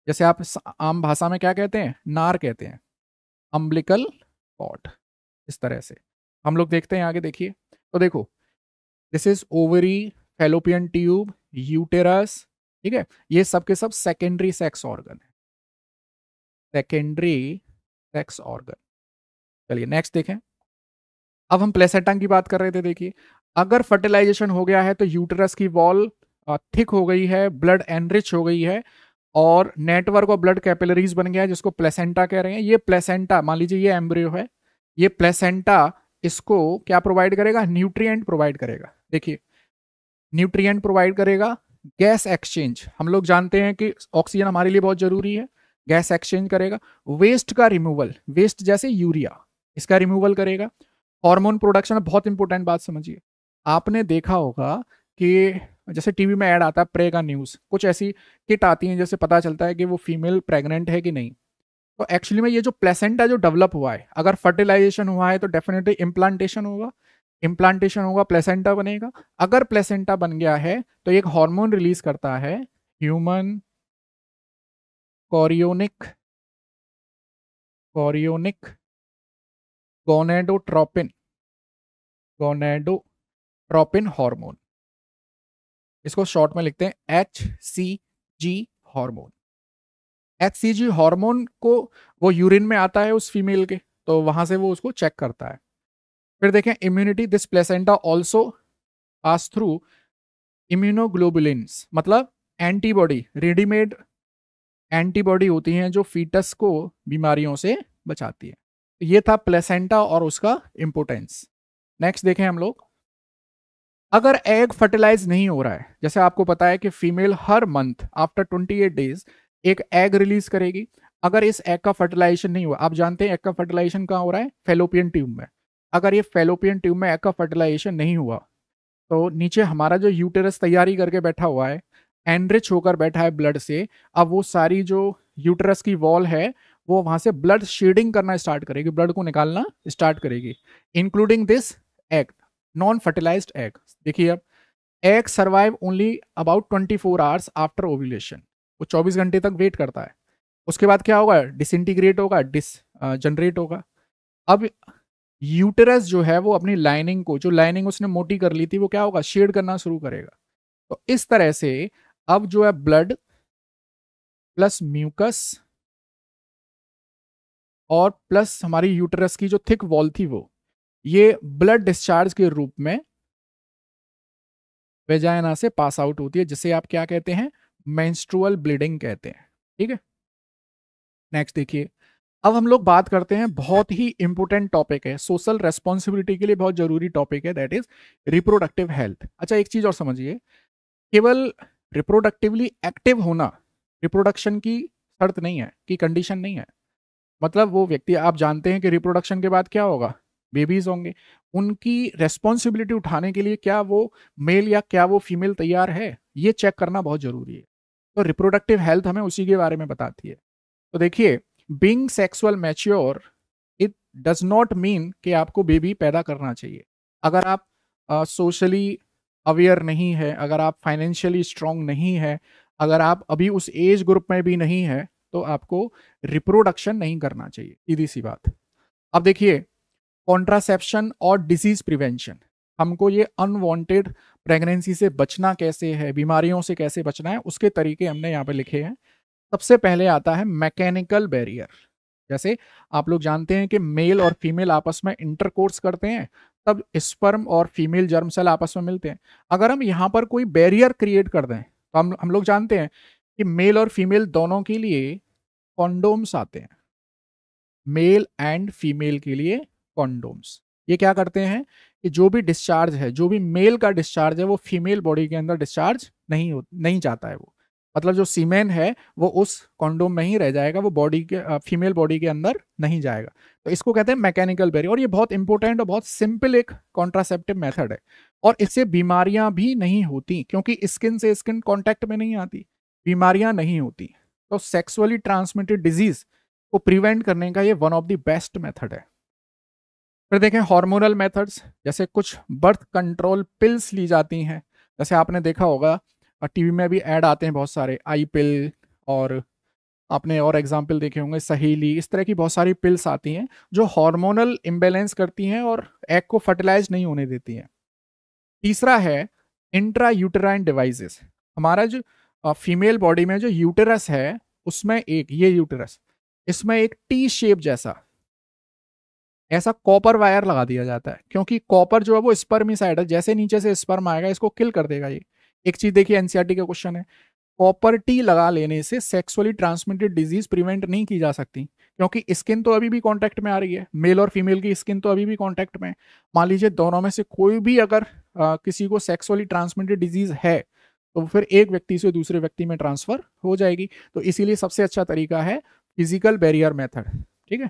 जैसे आप आम भाषा में क्या कहते हैं, नार कहते हैं, अम्बिलिकल कॉर्ड। इस तरह से हम लोग देखते हैं आगे, देखिए तो देखो, this is ovary, fallopian tube, uterus. ठीक है, ये सब के सब सेकेंडरी सेक्स ऑर्गन है, सेकेंडरी सेक्स ऑर्गन। चलिए नेक्स्ट देखें, अब हम प्लेसेंटा की बात कर रहे थे। देखिए, अगर फर्टिलाइजेशन हो गया है तो यूटेरस की वॉल थिक हो गई है, ब्लड एनरिच हो गई है, और नेटवर्क ऑफ ब्लड कैपिलरीज बन गया है, जिसको प्लेसेंटा कह रहे हैं। ये प्लेसेंटा, मान लीजिए ये एम्ब्रियो है, ये प्लेसेंटा इसको क्या प्रोवाइड करेगा, न्यूट्रिएंट प्रोवाइड करेगा। देखिए न्यूट्रिएंट प्रोवाइड करेगा, गैस एक्सचेंज, हम लोग जानते हैं कि ऑक्सीजन हमारे लिए बहुत जरूरी है, गैस एक्सचेंज करेगा। वेस्ट का रिमूवल, वेस्ट जैसे यूरिया, इसका रिमूवल करेगा। हार्मोन प्रोडक्शन, बहुत इंपॉर्टेंट बात समझिए। आपने देखा होगा कि जैसे टीवी में ऐड आता है प्रे का न्यूज़, कुछ ऐसी किट आती है जैसे पता चलता है कि वो फीमेल प्रेग्नेंट है कि नहीं। तो एक्चुअली में ये जो प्लेसेंटा जो डेवलप हुआ है, अगर फर्टिलाइजेशन हुआ है तो डेफिनेटली इम्प्लांटेशन होगा, इम्प्लांटेशन होगा प्लेसेंटा बनेगा। अगर प्लेसेंटा बन गया है तो एक हार्मोन रिलीज करता है, human chorionic chorionic gonadotropin, gonadotropin hormone, इसको शॉर्ट में लिखते हैं HCG हार्मोन। HCG हार्मोन को वो यूरिन में आता है उस फीमेल के, तो वहां से वो उसको चेक करता है। फिर देखें immunity, this placenta also pass through immunoglobulins, मतलब एंटीबॉडी, रेडीमेड एंटीबॉडी होती हैं जो फीटस को बीमारियों से बचाती है। ये था प्लेसेंटा और उसका इंपोर्टेंस। नेक्स्ट देखें हम लोग, अगर एग फर्टिलाइज नहीं हो रहा है, जैसे आपको पता है कि फीमेल हर मंथ आफ्टर 28 डेज एक एग रिलीज करेगी। अगर इस एग का फर्टिलाइजेशन नहीं हुआ, आप जानते हैं एग का फर्टिलाइजेशन कहाँ हो रहा है, फेलोपियन ट्यूब में। अगर ये फेलोपियन ट्यूब में एग का फर्टिलाइजेशन नहीं हुआ तो नीचे हमारा जो यूटेरस तैयारी करके बैठा हुआ है, एनरिच होकर बैठा है ब्लड से, अब वो सारी जो यूटेरस की वॉल है वो वहां से ब्लड शेडिंग करना स्टार्ट करेगी, ब्लड को निकालना स्टार्ट करेगी, including this egg, non fertilised egg. देखिए अब egg survive only about 24 hours after ovulation, वो 24 घंटे तक वेट करता है। उसके बाद क्या होगा, डिसइंटीग्रेट होगा, जनरेट होगा। अब यूटेरस जो है वो अपनी लाइनिंग को, जो लाइनिंग उसने मोटी कर ली थी, वो क्या होगा, शेड करना शुरू करेगा। तो इस तरह से अब जो है ब्लड प्लस म्यूकस और प्लस हमारी यूटेरस की जो थिक वॉल थी वो, ये ब्लड डिस्चार्ज के रूप में वेजाइना से पास आउट होती है, जिसे आप क्या कहते हैं, मेंस्ट्रुअल ब्लीडिंग कहते हैं। ठीक है, नेक्स्ट देखिए, अब हम लोग बात करते हैं, बहुत ही इंपॉर्टेंट टॉपिक है, सोशल रेस्पॉन्सिबिलिटी के लिए बहुत जरूरी टॉपिक है, दैट इज रिप्रोडक्टिव हेल्थ। अच्छा एक चीज और समझिए, केवल रिप्रोडक्टिवली एक्टिव होना रिप्रोडक्शन की शर्त नहीं है, की कंडीशन नहीं है। मतलब वो व्यक्ति, आप जानते हैं कि रिप्रोडक्शन के बाद क्या होगा, बेबीज होंगे, उनकी रेस्पॉन्सिबिलिटी उठाने के लिए क्या वो मेल या क्या वो फीमेल तैयार है, ये चेक करना बहुत जरूरी है। तो रिप्रोडक्टिव हेल्थ हमें उसी के बारे में बताती है। तो देखिए, being sexual mature it does not mean कि आपको बेबी पैदा करना चाहिए। अगर आप सोशली अवेयर नहीं है, अगर आप फाइनेंशियली स्ट्रांग नहीं है, अगर आप अभी उस एज ग्रुप में भी नहीं है, तो आपको रिप्रोडक्शन नहीं करना चाहिए, सीधी सी बात। अब देखिए, कॉन्ट्रासेप्शन और डिजीज प्रिवेंशन, हमको ये अनवांटेड प्रेगनेंसी से बचना कैसे है, बीमारियों से कैसे बचना है, उसके तरीके हमने यहाँ पे लिखे हैं। सबसे पहले आता है मैकेनिकल बैरियर। जैसे आप लोग जानते हैं कि मेल और फीमेल आपस में इंटरकोर्स करते हैं, तब स्पर्म और फीमेल जर्म सेल आपस में मिलते हैं। अगर हम यहाँ पर कोई बैरियर क्रिएट कर दें, तो हम लोग जानते हैं कि मेल और फीमेल दोनों के लिए कॉन्डोम्स आते हैं, मेल एंड फीमेल के लिए कॉन्डोम्स। ये क्या करते हैं कि जो भी डिस्चार्ज है, जो भी मेल का डिस्चार्ज है, वो फीमेल बॉडी के अंदर डिस्चार्ज नहीं जाता है। वो मतलब जो सीमेन है वो उस कॉन्डोम में ही रह जाएगा, वो बॉडी के फीमेल बॉडी के अंदर नहीं जाएगा। तो इसको कहते हैं मैकेनिकल बैरियर, और ये बहुत इंपॉर्टेंट और बहुत सिंपल एक कॉन्ट्रासेप्टिव मेथड है। और इससे बीमारियां भी नहीं होती, क्योंकि स्किन से स्किन कांटेक्ट में नहीं आती, बीमारियां नहीं होती। तो सेक्सुअली ट्रांसमिटेड डिजीज को प्रिवेंट करने का ये one of the best method है। फिर देखें हार्मोनल मेथड्स, जैसे कुछ बर्थ कंट्रोल पिल्स ली जाती हैं, जैसे आपने देखा होगा टीवी में भी ऐड आते हैं बहुत सारे, आई पिल, और आपने और एग्जाम्पल देखे होंगे सहेली, इस तरह की बहुत सारी पिल्स आती हैं जो हार्मोनल इम्बेलेंस करती हैं और एग को फर्टिलाइज नहीं होने देती हैं। तीसरा है इंट्रा यूटेराइन डिवाइसेस। हमारा जो फीमेल बॉडी में जो यूटेरस है, उसमें एक ये यूटेरस, इसमें एक टी शेप जैसा ऐसा कॉपर वायर लगा दिया जाता है, क्योंकि कॉपर जो है वो स्पर्मिसाइड है, जैसे नीचे से स्पर्म आएगा इसको किल कर देगा। ये एक चीज देखिए, एनसीईआरटी का क्वेश्चन है, कॉपर टी लगा लेने से सेक्सुअली ट्रांसमिटेड डिजीज प्रिवेंट नहीं की जा सकती, क्योंकि स्किन तो अभी भी कांटेक्ट में आ रही है, मेल और फीमेल की स्किन तो अभी भी कांटेक्ट में। मान लीजिए दोनों में से कोई भी अगर किसी को सेक्सुअली ट्रांसमिटेड डिजीज है, तो फिर एक व्यक्ति से दूसरे व्यक्ति में ट्रांसफर हो जाएगी। तो इसीलिए सबसे अच्छा तरीका है फिजिकल बैरियर मेथड। ठीक है,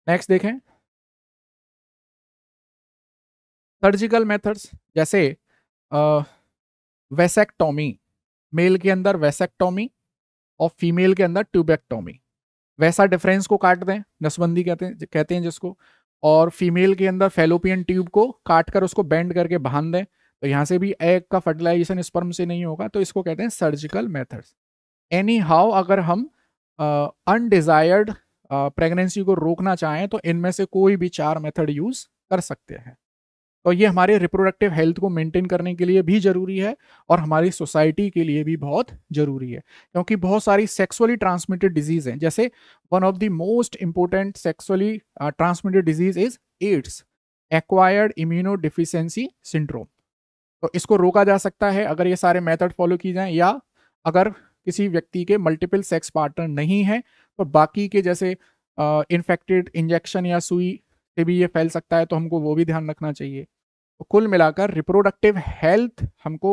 नेक्स्ट देखें सर्जिकल मेथड्स, जैसे वेसेक्टोमी, मेल के अंदर वेसेक्टोमी और फीमेल के अंदर ट्यूबेक्टोमी। वैसा डिफरेंस को काट दें, नसबंदी कहते हैं जिसको, और फीमेल के अंदर फेलोपियन ट्यूब को काट कर उसको बेंड करके बांध दें, तो यहाँ से भी एग का फर्टिलाइजेशन स्पर्म से नहीं होगा, तो इसको कहते हैं सर्जिकल मेथड्स। एनी हाउ अगर हम अनडिजायर्ड प्रेगनेंसी को रोकना चाहें तो इनमें से कोई भी 4 मेथड यूज कर सकते हैं। तो ये हमारे रिप्रोडक्टिव हेल्थ को मेंटेन करने के लिए भी जरूरी है और हमारी सोसाइटी के लिए भी बहुत जरूरी है, क्योंकि बहुत सारी सेक्सुअली ट्रांसमिटेड डिजीज हैं, जैसे one of the most important sexually transmitted disease is AIDS, acquired immunodeficiency syndrome. तो इसको रोका जा सकता है अगर ये सारे मेथड फॉलो की जाएं, या अगर किसी व्यक्ति के मल्टीपल सेक्स पार्टनर नहीं है तो बाकी के जैसे इन्फेक्टेड इंजेक्शन या सुई से भी ये फैल सकता है, तो हमको वो भी ध्यान रखना चाहिए। तो कुल मिलाकर रिप्रोडक्टिव हेल्थ हमको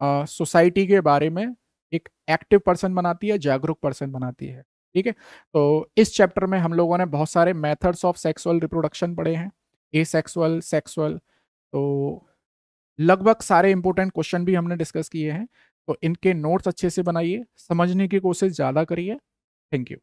सोसाइटी के बारे में एक एक्टिव पर्सन बनाती है, जागरूक पर्सन बनाती है। ठीक है, तो इस चैप्टर में हम लोगों ने बहुत सारे मेथड्स ऑफ सेक्सुअल रिप्रोडक्शन पढ़े हैं, एसेक्सुअल, सेक्सुअल, तो लगभग सारे इंपॉर्टेंट क्वेश्चन भी हमने डिस्कस किए हैं। तो इनके नोट्स अच्छे से बनाइए, समझने की कोशिश ज़्यादा करिए। Thank you.